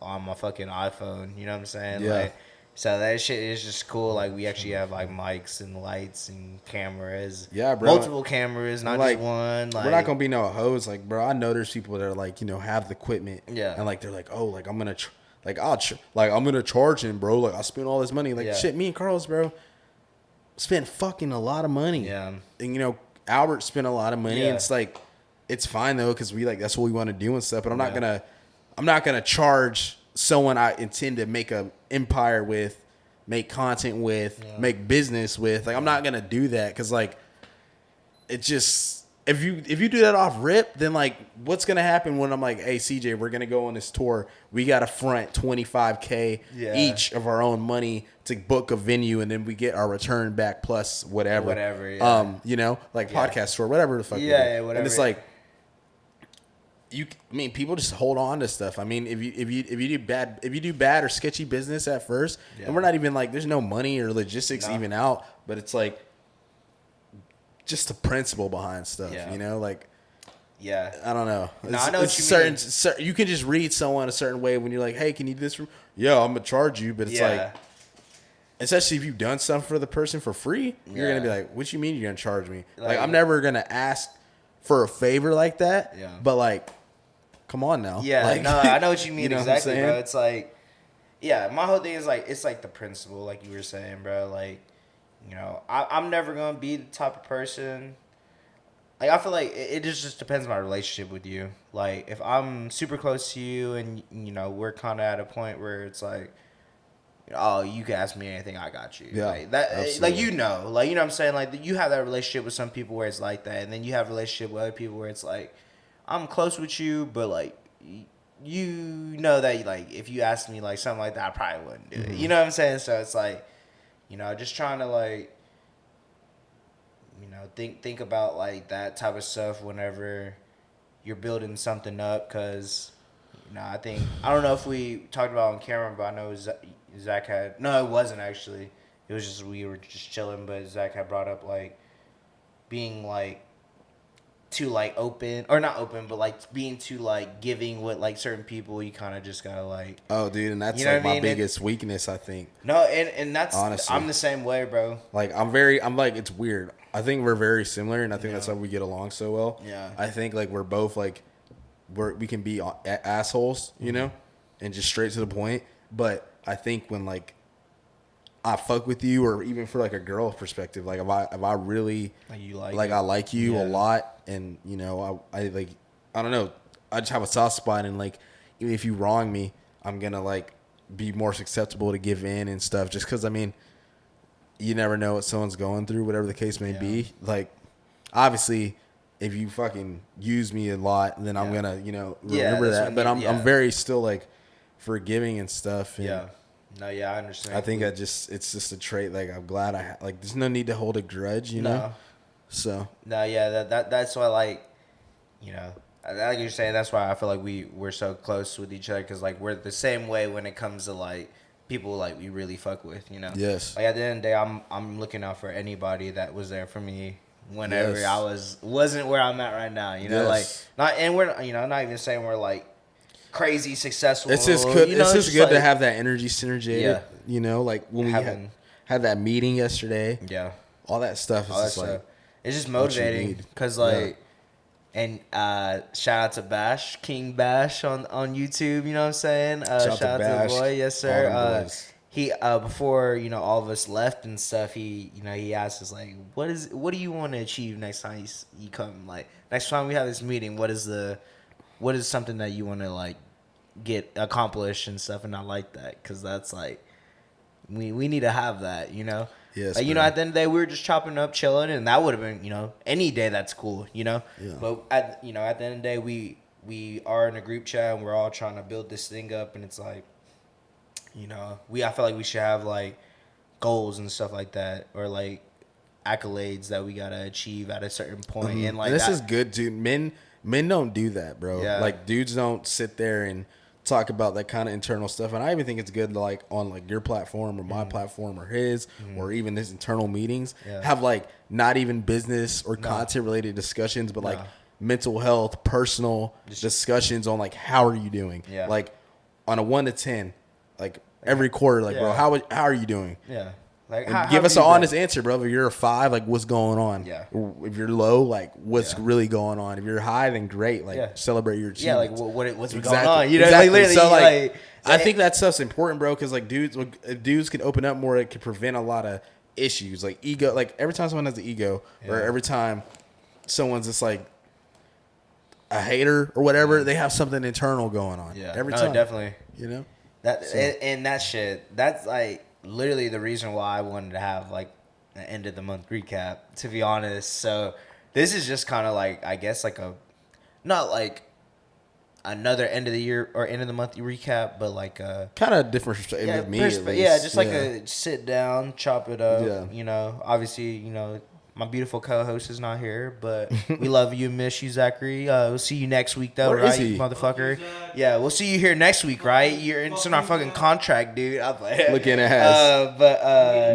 on my fucking iPhone. You know what I'm saying? Yeah. Like, so that shit is just cool. Like we actually have like mics and lights and cameras. Yeah, bro. Multiple cameras, not like, just one. Like we're not gonna be no hoes, like, bro. I know there's people that are like, have the equipment, Yeah. and like they're like, oh, like I'm gonna, I'm gonna charge him, bro. Like I spent all this money, like Yeah. shit. Me and Carlos, bro, spent fucking a lot of money. Yeah. And Albert spent a lot of money. Yeah. And it's like, it's fine though, because we like that's what we want to do and stuff. But I'm Yeah. not gonna charge someone I intend to make a empire with, make content with, make business with. Like I'm not gonna do that because like it just if you do that off rip, then like what's gonna happen when I'm like, hey CJ, we're gonna go on this tour. We gotta front $25K each of our own money to book a venue, and then we get our return back plus whatever. Whatever, yeah. Podcast tour, whatever the fuck. we do. Yeah, whatever. And it's like. People just hold on to stuff. I mean, if you do bad or sketchy business at first, and we're not even like, there's no money or logistics even out, but it's like just the principle behind stuff, like. Yeah. I don't know. No, I know what you mean. You can just read someone a certain way when you're like, hey, can you do this for me? Yeah, I'm gonna charge you, but it's like, especially if you've done something for the person for free, you're gonna be like, what you mean you're gonna charge me? Like I'm never gonna ask for a favor like that. Yeah. But like, come on now. Yeah, like, no, I know what you mean what I'm exactly, saying? bro. It's like, yeah, my whole thing is like, it's like the principle, like you were saying, bro. Like, I'm never gonna be the type of person. Like, I feel like it just depends on my relationship with you. Like, if I'm super close to you and we're kind of at a point where it's like, oh, you can ask me anything, I got you. Yeah, like that. absolutely. Like what I'm saying. Like you have that relationship with some people where it's like that, and then you have a relationship with other people where it's like, I'm close with you, but like you know that like if you asked me like something like that, I probably wouldn't do it. You know what I'm saying? So it's like, just trying to like, think about like that type of stuff whenever you're building something up, because I don't know if we talked about it on camera, but I know Zach had, no, it wasn't actually. It was just we were just chilling, but Zach had brought up like being like too like open, or not open, but like being too like giving with like certain people. You kind of just gotta like, oh dude, and that's you know like what I my mean? biggest weakness, I think. No, and that's Honestly. I'm the same way, bro. Like I'm like, it's weird. I think we're very similar, and I think that's why we get along so well. Yeah. I think like we're both like we can be assholes, and just straight to the point. But I think when like I fuck with you, or even for like a girl perspective, like if I really I like you a lot, and I like, I don't know, I just have a soft spot, and like even if you wrong me, I'm gonna like be more susceptible to give in and stuff, just because I mean, you never know what someone's going through, whatever the case may be. Like obviously, if you fucking use me a lot, then I'm gonna remember that. But I'm very still like forgiving and stuff. And No, I understand. I think it's just a trait. Like I'm glad like there's no need to hold a grudge, know. So that's why like like you're saying, that's why I feel like we're so close with each other, because like we're the same way when it comes to like people like we really fuck with, Yes. Like at the end of the day, I'm looking out for anybody that was there for me whenever I wasn't where I'm at right now, like not, and we're not even saying we're like crazy successful. It's just good. It's just good like, to have that energy synergy. Like when we had that meeting yesterday. Yeah. All that stuff is just like, it's just motivating, because like, and shout out to Bash, King Bash on YouTube. You know what I'm saying? Shout out to the boy, yes sir. He before all of us left and stuff, he he asked us like, what do you want to achieve next time you come? Like next time we have this meeting, what is something that you want to like get accomplished and stuff? And I like that, because that's like we need to have that, Yes, like, at the end of the day, we were just chopping up, chilling, and that would have been, any day that's cool, Yeah. But at the end of the day, we are in a group chat and we're all trying to build this thing up, and it's like, I feel like we should have like goals and stuff like that, or like accolades that we gotta achieve at a certain point, and like and this that, is good, dude. Men men don't do that, bro. Yeah. Like dudes don't sit there and talk about that kind of internal stuff. And I even think it's good to, like, on like your platform or my platform or his or even this internal meetings, have like not even business or content related discussions, but like mental health, personal discussions on like, how are you doing? Yeah. Like on a 1 to 10, like every quarter, like, bro, how are you doing? Yeah. Like, And give us an honest answer, bro. If you're a 5, like, what's going on? Yeah. If you're low, like, what's really going on? If you're high, then great. Like, celebrate your achievements. Yeah, like what's Exactly. going on? You know, Exactly. like literally, So, like I think that stuff's important, bro, because like if dudes can open up more, it can prevent a lot of issues, like ego. Like every time someone has an ego, or every time someone's just like a hater or whatever, they have something internal going on. Yeah, every time, definitely. You know that and that shit. That's like literally the reason why I wanted to have like an end of the month recap. To be honest, so this is just kind of like, I guess, like a not like another end of the year or end of the month recap, but like a kind of different with me. At least. Yeah, just like a sit down, chop it up. Yeah. You know, obviously, you know, my beautiful co-host is not here, but we love you, miss you, Zachary. We'll see you next week, though, Where right, is he? motherfucker? Yeah, we'll see you here next week, right? It's in our fucking contract, dude. I'm like, Looking at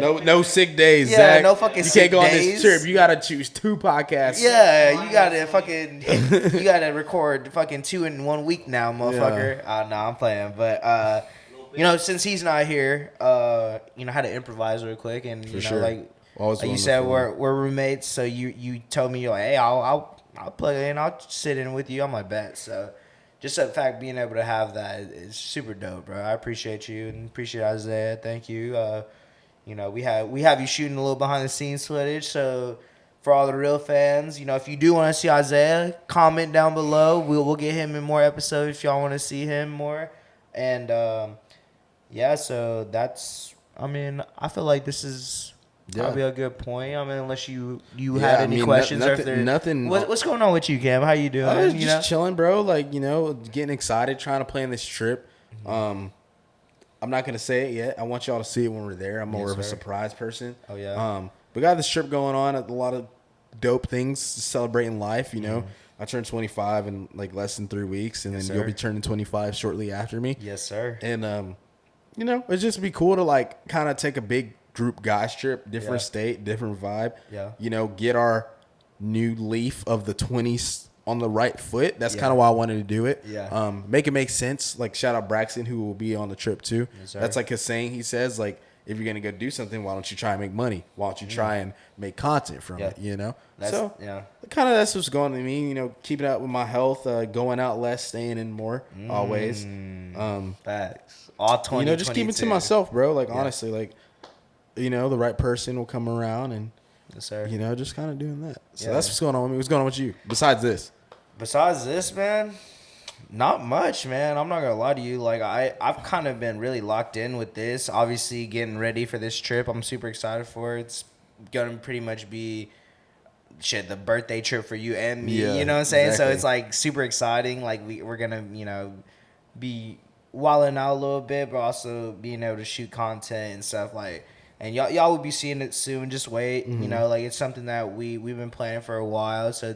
no sick days. Yeah, Zach. no fucking You sick can't go on days. this trip. You gotta choose 2 podcasts. yeah, you gotta fucking, you gotta record fucking 2 in 1 week now, motherfucker. No, I'm playing, but you know, since he's not here, you know, I had to improvise real quick, and you know, sure. like Always you willing said, to we're roommates, so you told me, you're like, hey, I'll plug in, I'll sit in with you on my bet. So just the fact being able to have that is super dope, bro. I appreciate you and appreciate Isaiah. Thank you. You know, we have you shooting a little behind the scenes footage, so for all the real fans, you know, if you do want to see Isaiah, comment down below. We'll get him in more episodes if y'all want to see him more. And yeah, so that's, I mean, I feel like this is probably a good point. I mean, unless you had any questions or if there, nothing. What's going on with you, Cam? How you doing? I was you just know? chilling, bro. Like, you know, getting excited, trying to plan this trip. I'm not gonna say it yet. I want y'all to see it when we're there. I'm more of a surprise person. Oh yeah. We got this trip going on. A lot of dope things celebrating life. You know, I turned 25 in like less than 3 weeks, and then you'll be turning 25 shortly after me. Yes, sir. And you know, it'd just be cool to like kind of take a big group guys trip, different state, different vibe. Yeah. You know, get our new leaf of the 20s on the right foot. That's kind of why I wanted to do it. Yeah. Make it make sense. Like, shout out Braxton, who will be on the trip too. Yes, sir. That's like his saying. He says, like, if you're gonna go do something, why don't you try and make money? Why don't you try and make content from it? You know. So kind of that's what's going on to me. You know, keeping up with my health, going out less, staying in more, always. Facts. All 20. You know, just keep it to myself, bro. Like, honestly, like, you know, the right person will come around, and Yes, sir. you know, just kind of doing that. So that's what's going on with me. What's going on with you besides this? Besides this, man, not much, man. I'm not gonna lie to you. Like, I've kind of been really locked in with this. Obviously, getting ready for this trip. I'm super excited for it. It's gonna pretty much be the birthday trip for you and me. Yeah, you know what I'm saying? exactly. So it's like super exciting. Like we're gonna, you know, be wilding out a little bit, but also being able to shoot content and stuff like. And y'all will be seeing it soon. Just wait. You know, like, it's something that we've been planning for a while. So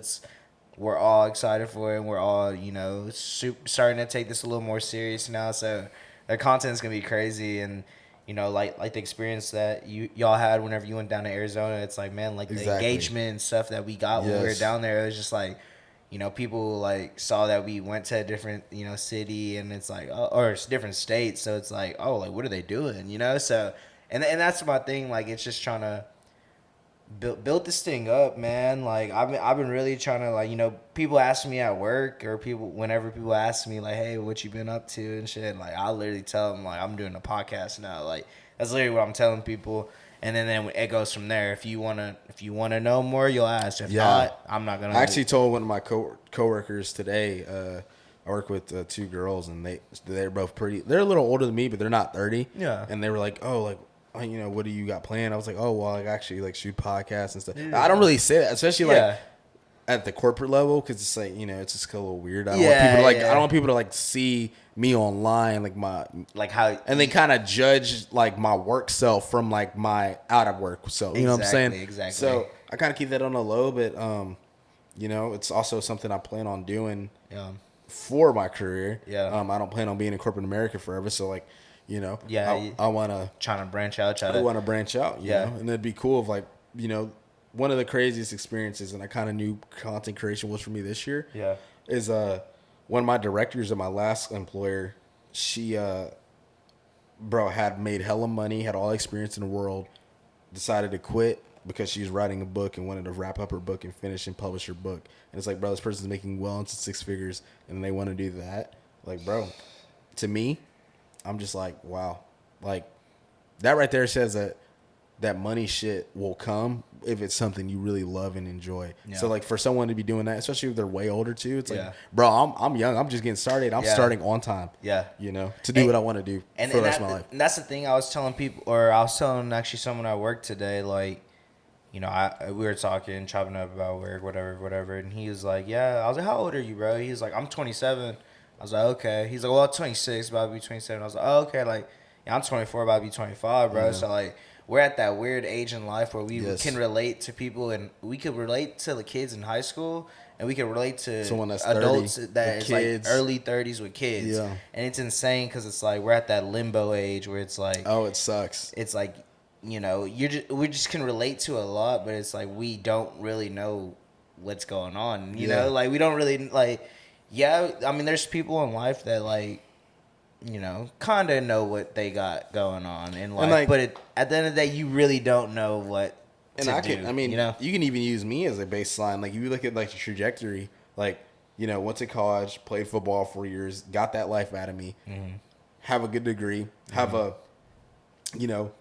we're all excited for it, and we're all, you know, starting to take this a little more serious now. So the content's gonna be crazy, and you know, like the experience that y'all had whenever you went down to Arizona. It's like, man, like the engagement and stuff that we got when we were down there. It was just like, you know, people like saw that we went to a different, you know, city, and it's like, or it's different states. So it's like, oh, like, what are they doing? You know, so. And that's my thing. Like, it's just trying to build this thing up, man. Like, I've been really trying to, like, you know, people ask me at work, or whenever people ask me, like, hey, what you been up to and shit. Like, I literally tell them, like, I'm doing a podcast now. Like, that's literally what I'm telling people. And then it goes from there. If you wanna know more, you'll ask. If not, I'm not gonna. I actually told one of my coworkers today. I work with 2 girls, and they're both pretty. They're a little older than me, but they're not 30. Yeah. And they were like, oh, like, you know, what do you got planned? I was like, oh, well, I actually like shoot podcasts and stuff. I don't really say that, especially like at the corporate level, because it's like, you know, it's just a little weird. I don't want people to like. I don't want people to like see me online, like my how, and they kind of judge like my work self from like my out of work self. You know what I'm saying? Exactly. So I kind of keep that on the low, but you know, it's also something I plan on doing Yeah. for my career. Yeah. I don't plan on being in corporate America forever. So like, you know, Yeah, I want to trying to branch out, I want to branch out, you Yeah. know, and it'd be cool if like, you know, one of the craziest experiences, and I kind of knew content creation was for me this year. Yeah. Is one of my directors at my last employer, she bro had made hella money, had all the experience in the world, decided to quit because she was writing a book and wanted to wrap up her book and finish and publish her book. And it's like, bro, this person's making well into 6 figures and they want to do that. Like, bro, to me, I'm just like, wow. Like, that right there says that money shit will come if it's something you really love and enjoy. Yeah. So like for someone to be doing that, especially if they're way older too, it's like, Yeah. bro, I'm young. I'm just getting started. I'm Yeah. starting on time. Yeah. You know, to do what I want to do for the rest of my life. And that's the thing I was telling people, or I was telling actually someone at work today, like, you know, we were talking, chopping up about work, whatever, and he was like, yeah. I was like, how old are you, bro? He was like, I'm 27. I was like, okay. He's like, well, I'm 26, about to be 27. I was like, oh, okay. Like, yeah, I'm 24, about to be 25, bro. Yeah. So, like, we're at that weird age in life where we Yes. can relate to people, and we could relate to the kids in high school, and we can relate to Someone that's adults 30 that with is like kids. early 30s with kids. Yeah. And it's insane because it's like we're at that limbo age where it's like, Oh, it sucks. it's like, you know, we just can relate to a lot, but it's like we don't really know what's going on. You Yeah. know, like we don't really like. Yeah, I mean, there's people in life that like, you know, kind of know what they got going on in life, like- but at the end of the day, you really don't know what. And to I do, can, I mean, you know, you can even use me as a baseline. Like, you look at, like, the trajectory, like, you know, went to college, played football 4 years, got that life out of me, have a good degree, have a, you know,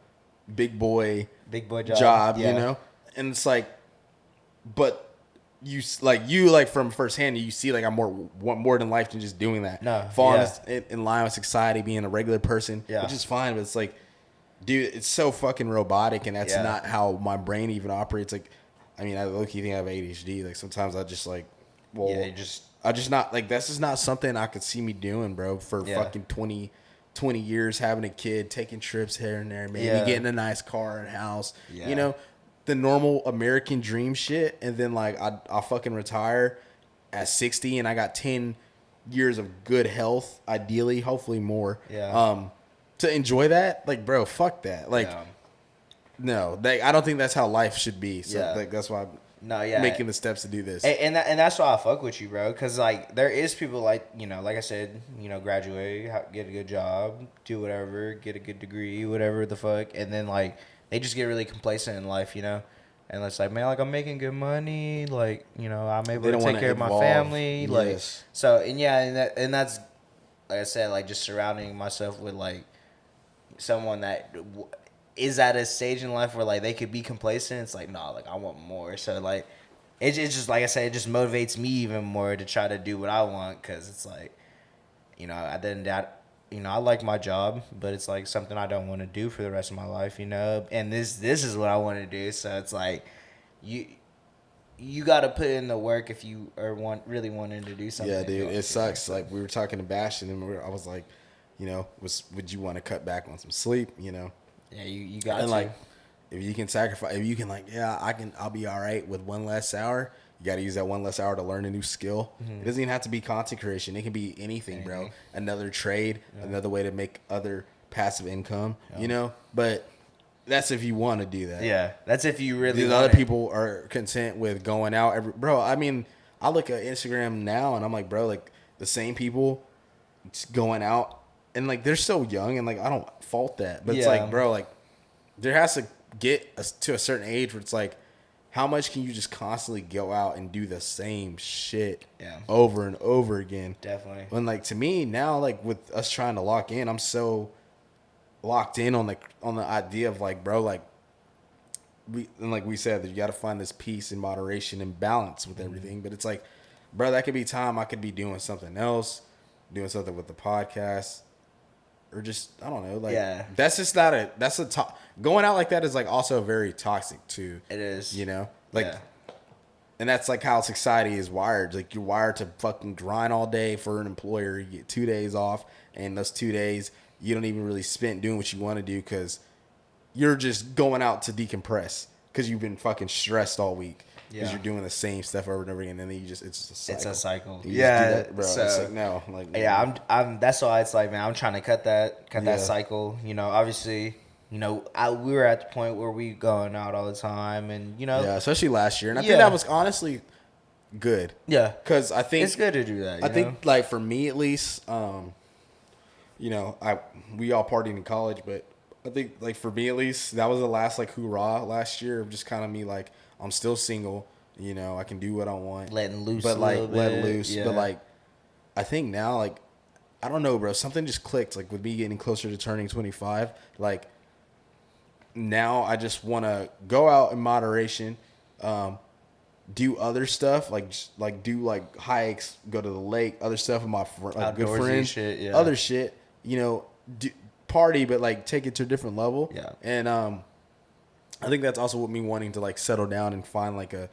big boy big boy job, yeah. you know? And it's like, but you from firsthand, you see, like, I want more than life than just doing that. No, Falling yeah. in line with society, being a regular person, Yeah. which is fine, but it's like, dude, it's so fucking robotic, and that's Yeah. not how my brain even operates. Like, I mean, I low-key think I have ADHD. Like, sometimes I just like, well, Yeah, you just- I just not like, that's just not something I could see me doing, bro. For Yeah. fucking 20 years, having a kid, taking trips here and there, maybe Yeah. getting a nice car and house, Yeah. you know, the normal American dream shit, and then like I'll fucking retire at 60, and I got 10 years of good health, ideally, hopefully more. Yeah. To enjoy that, like, bro, fuck that. Like, Yeah. no, I don't think that's how life should be. So Yeah. like, that's why I'm No, yeah. making the steps to do this. And that's why I fuck with you, bro. Because, like, there is people like, you know, like I said, you know, graduate, get a good job, do whatever, get a good degree, whatever the fuck. And then, like, they just get really complacent in life, you know? And it's like, man, like, I'm making good money. Like, you know, I'm able They to don't take wanna care of my evolve. family. Like, Yes. so, and yeah, and that's, like I said, like, just surrounding myself with, like, someone that is at a stage in life where, like, they could be complacent. It's like, nah, like, I want more. So, like, it's just, like I said, it just motivates me even more to try to do what I want, because it's like, you know, at the end of that, you know, I like my job, but it's like something I don't want to do for the rest of my life, you know. And this is what I want to do. So it's like, you got to put in the work if you are really wanting to do something. Yeah, dude, it sucks. Like, we were talking to Bastion, and I was like, you know, would you want to cut back on some sleep? You know, Yeah, you got and to. like, if you can sacrifice, if you can, like, yeah, I'll be all right with one less hour. You got to use that one less hour to learn a new skill. It doesn't even have to be content creation. It can be anything, bro. Another trade, another way to make other passive income, you know? But that's if you want to do that. Yeah, that's if you really These want other it. people are content with going out bro, I mean, I look at Instagram now and I'm like, bro, like, the same people going out, and like, they're so young, and like, I don't fault that, but it's Yeah. like, bro, like, there has to get to a certain age where it's like, how much can you just constantly go out and do the same shit Yeah. over and over again? Definitely. When, like, to me now, like, with us trying to lock in, I'm so locked in on the idea of, like, bro, like, like we said, that you got to find this peace and moderation and balance with everything. But it's like, bro, that could be time I could be doing something else, doing something with the podcast, or just, I don't know, like, Yeah. that's just not going out like that is, like, also very toxic too. It is. You know, like, Yeah. and that's like how society is wired. Like, you're wired to fucking grind all day for an employer. You get 2 days off, and those 2 days you don't even really spend doing what you want to do because you're just going out to decompress because you've been fucking stressed all week. because you're doing the same stuff over and over again, and then it's just a cycle. It's a cycle. You Yeah, just do that, bro. so- it's like no, like Yeah, I'm. That's why it's like, man, I'm trying to cut that Yeah. cycle. You know, obviously, you know, we were at the point where we going out all the time, and you know, yeah, especially last year, and I Yeah. think that was honestly good. yeah, Because I think it's good to do that. I you think know? like for me at least, you know, we all partied in college, but I think like for me at least, that was the last like hoorah last year of just kind of me like I'm still single, you know, I can do what I want, Letting loose but a like little let bit, loose, yeah. but like I think now like I don't know, bro, something just clicked like with me getting closer to turning 25, like now I just want to go out in moderation. Do other stuff like do like hikes, go to the lake, other stuff with my like good Outdoorsy friends, shit, yeah. other shit. You know, party, but like take it to a different level. Yeah. And I think that's also what me wanting to like settle down and find like a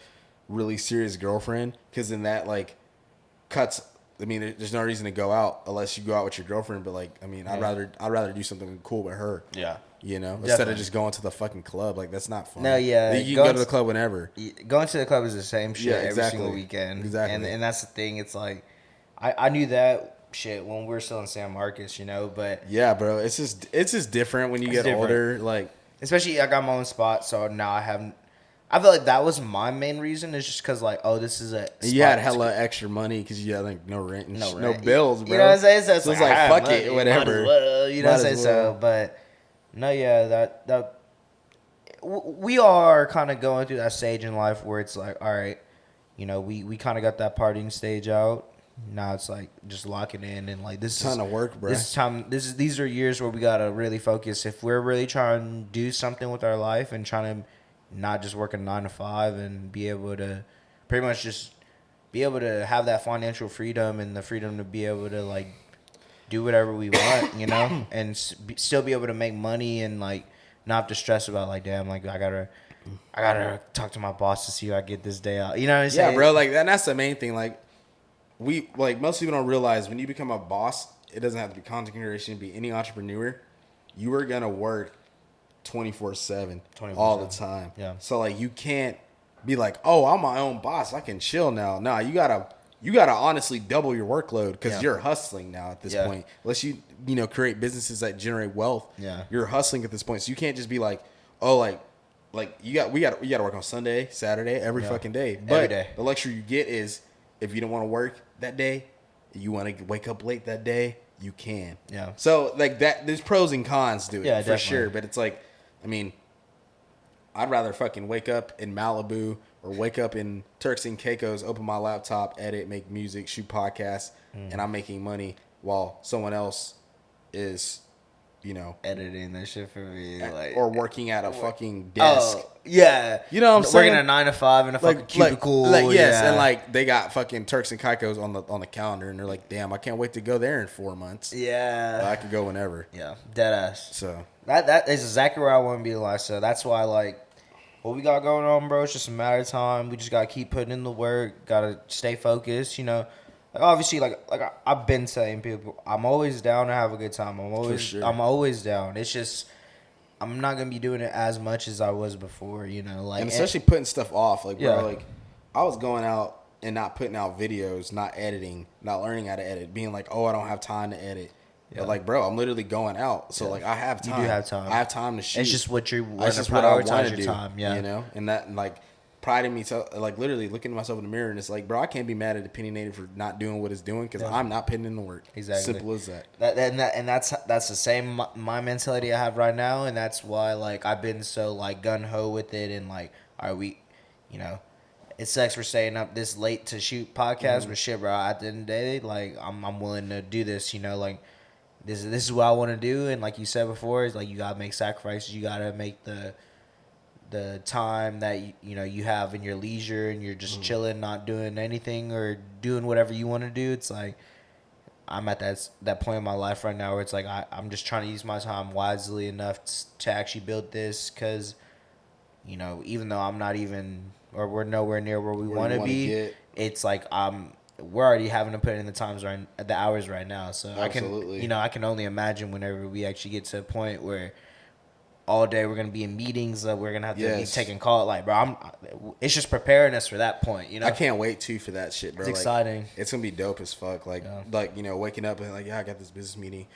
really serious girlfriend, because then that like cuts. I mean, there's no reason to go out unless you go out with your girlfriend. But like, I mean, I'd rather do something cool with her. Yeah. You know, instead Definitely. of just going to the fucking club. Like that's not fun. No, yeah, You can going go to the to- club whenever. Going to the club is the same shit Yeah, every exactly. single weekend. Exactly. And that's the thing. It's like, I knew that shit when we were still in San Marcos, you know, but Yeah, bro. It's just different when you get different. older. Like especially I got my own spot, so now I feel like that was my main reason, is just because like, oh, this is a spot you had to- hella extra money because you had like no rent and no, no rent. bills, bro. You know what I'm saying? So it's So it's like, like, I have fuck money, it, might whatever. as well, you know what I'm Might saying? as So, well. but no, yeah, that we are kind of going through that stage in life where it's like, all right, you know, we kind of got that partying stage out. Now it's like just locking in, and like this Ton of work, bruh. This is time. These are years where we gotta really focus. If we're really trying to do something with our life and trying to not just work a 9 to 5 and be able to pretty much just be able to have that financial freedom and the freedom to be able to like do whatever we want, you know, and still be able to make money and like not have to stress about like, damn, like I gotta talk to my boss to see if I get this day out. You know what I'm saying? yeah, bro. Like that's the main thing. Like most people don't realize when you become a boss, it doesn't have to be content creation. Be any entrepreneur, you are gonna work 24/7 all the time. Yeah. So like you can't be like, oh, I'm my own boss, I can chill now. Nah, you gotta honestly double your workload because Yeah. you're hustling now at this Yeah. point. Unless you create businesses that generate wealth. Yeah. You're hustling at this point, so you can't just be like, oh, like we got to work on Sunday, Saturday, every fucking day. But day. the luxury you get is if you don't want to work that day, you want to wake up late that day, you can. Yeah. So like that, there's pros and cons to it, Yeah, for definitely. sure. But it's like, I mean, I'd rather fucking wake up in Malibu or wake up in Turks and Caicos, open my laptop, edit, make music, shoot podcasts, and I'm making money while someone else is, Editing that shit for me, like or working at a fucking desk. Oh, yeah. You know what I'm saying? Working a 9 to 5 in a fucking cubicle. Yes, yeah. and like they got fucking Turks and Caicos on the calendar, and they're like, damn, I can't wait to go there in 4 months. yeah. I could go whenever. Yeah, dead ass. So That is exactly where I want to be like. So that's why, like, what we got going on, bro, it's just a matter of time. We just got to keep putting in the work. Got to stay focused, you know. Like, obviously, like I've been saying, people, I'm always down to have a good time. I'm always down. It's just I'm not going to be doing it as much as I was before, you know. Like, and especially putting stuff off. Like, Yeah. bro, like I was going out and not putting out videos, not editing, not learning how to edit, being like, oh, I don't have time to edit. Yeah. But like, bro, I'm literally going out, so like I have You time. do have time. I have time to shoot. It's just what you want That's to just what I want prioritize to your do. time. Yeah. You know, and that like priding me to like literally looking at myself in the mirror and it's like, bro, I can't be mad at opinionated for not doing what it's doing because I'm not putting in the work. Exactly. Simple as that. That's the same my mentality I have right now, and that's why like I've been so like gun ho with it, and like you know, it sucks for staying up this late to shoot podcasts, but shit, bro, at the end of the day, like I'm willing to do this, you know, like this is what I want to do, and like you said before, is like you gotta make sacrifices, you gotta make the time that you have in your leisure and you're just chilling, not doing anything or doing whatever you want to do. It's like I'm at that point in my life right now where it's like I'm just trying to use my time wisely enough to actually build this, because even though I'm not even, or we're nowhere near where we want to be, get. it's like we're already having to put in the hours right now. So Absolutely. I can only imagine whenever we actually get to a point where all day we're gonna be in meetings. We're gonna have to be Yes. taking call. Like, bro, it's just preparing us for that point. You know, I can't wait too for that shit, bro. It's exciting. It's gonna be dope as fuck. Like, waking up and like, yeah, I got this business meeting.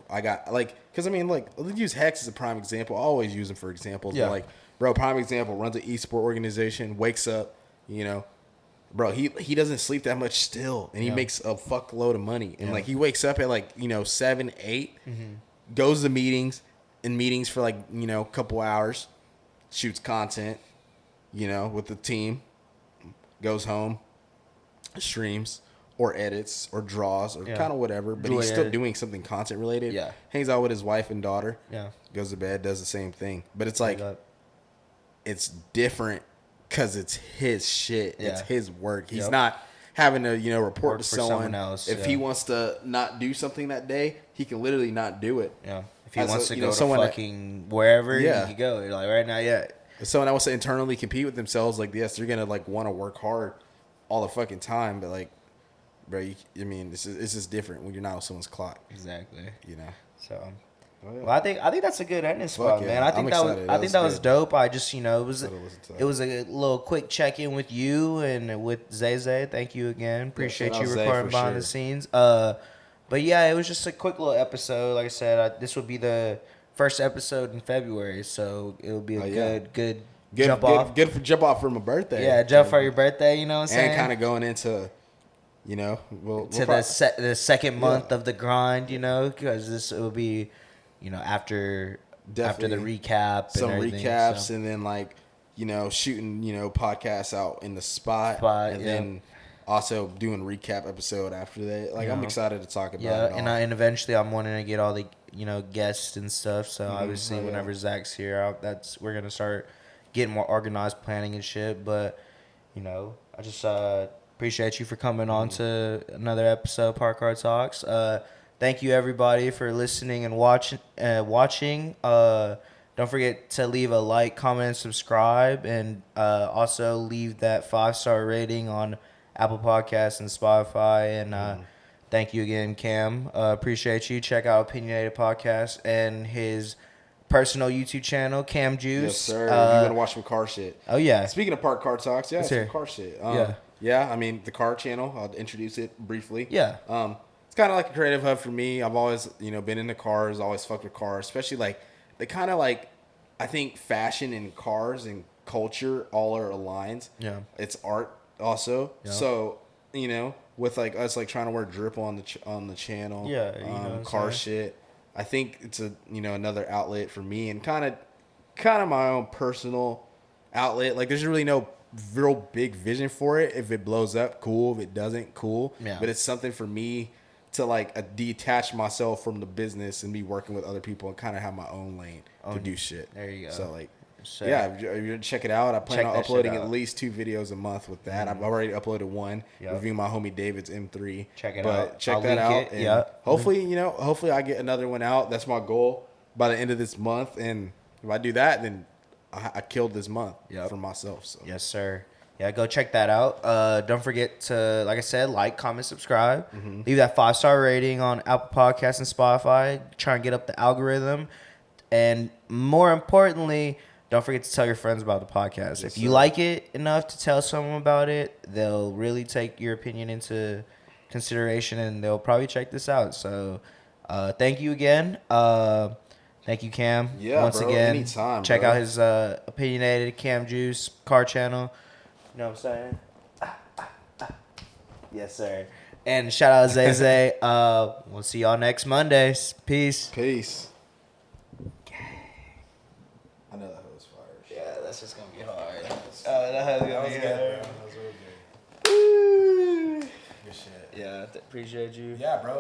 I got because I mean, let's use Hex as a prime example. I always use him for examples. Yeah. But bro, prime example, runs an esport organization, wakes up, bro, he doesn't sleep that much still, and he makes a fuckload of money. And he wakes up at 7, 8, goes to meetings for a couple hours, shoots content, with the team, goes home, streams or edits or draws or kind of whatever, but he's still doing something content related. Yeah. Hangs out with his wife and daughter. Yeah. Goes to bed, does the same thing. But it's it's different because it's his shit. Yeah. It's his work. He's not having to, report to someone else. If he wants to not do something that day, he can literally not do it. Yeah. If he As wants a- to you know, go to someone that- fucking wherever, Yeah. he can go. Like right now, yeah. If someone that wants to internally compete with themselves, yes, they're gonna want to work hard all the fucking time, but bro, it's just different when you're not on someone's clock. Exactly. So, Oh, yeah. well, I think that's a good ending spot, yeah. man. I think I'm that was excited. I think that was good. dope. I just it was Gotta listen to that. it was a little quick check in with you and with Zay. Thank you again. Appreciate shout you out Zay recording for behind the sure. scenes. But yeah, it was just a quick little episode. Like I said, this would be the first episode in February, so it'll be a good jump off. Good for jump off for my birthday. Yeah, jump for your birthday. You know what I'm saying? And kind of going into, the second month of the grind, because this will be, after the Definitely. recap, some and everything, recaps, so. and then shooting podcasts out in the spot, and yeah. then also doing recap episode after that. I'm excited to talk about it all. And eventually I'm wanting to get all the guests and stuff. So obviously, Oh, yeah. whenever Zach's here, we're gonna start getting more organized planning and shit. But I just appreciate you for coming on to another episode of Park Car Talks. Thank you everybody for listening and watching. Don't forget to leave a like, comment, and subscribe, and also leave that 5-star rating on Apple Podcasts and Spotify. And thank you again, Cam. Appreciate you. Check out Opinionated Podcast and his personal YouTube channel, Cam Juice. Yes, sir. If you want to watch some car shit. Oh yeah. Speaking of Park Car Talks, Let's hear some it. car shit. Yeah. Yeah, I mean, the car channel, I'll introduce it briefly. Yeah. It's kind of like a creative hub for me. I've always, been into cars, always fucked with cars, especially they kind of I think fashion and cars and culture all are aligned. Yeah. It's art also. Yeah. So, with us trying to wear drip on the channel. Yeah, you know what I'm car saying? shit. I think it's another outlet for me and kind of my own personal outlet. There's really no real big vision for it. If it blows up, cool. If it doesn't, cool. Yeah. But it's something for me to detach myself from the business and be working with other people and kind of have my own lane to do shit. There you go. So So, yeah, if you check it out. I plan Check on that shit uploading out. at least 2 videos a month with that. I've already uploaded one, Yep. reviewing my homie David's M3. Check it but out. Check I'll that link out. it. And Yep. hopefully I get another one out. That's my goal by the end of this month. And if I do that, then I killed this month for myself. So Yes, sir. Yeah, go check that out. Don't forget to, like I said, like, comment, subscribe. Leave that 5-star rating on Apple Podcasts and Spotify. Try and get up the algorithm. And more importantly, don't forget to tell your friends about the podcast. If you like it enough to tell someone about it, they'll really take your opinion into consideration, and they'll probably check this out. So thank you again. Thank you, Cam. Yeah, Once bro, again, anytime, check bro. out his Opinionated Cam Juice car channel. You know what I'm saying? Yes, sir. And shout out Zay. We'll see y'all next Mondays. Peace. peace. I know that was fire. Yeah, that's just gonna be hard. That was gonna be hard. That was real good. Yeah, appreciate you. Yeah, bro.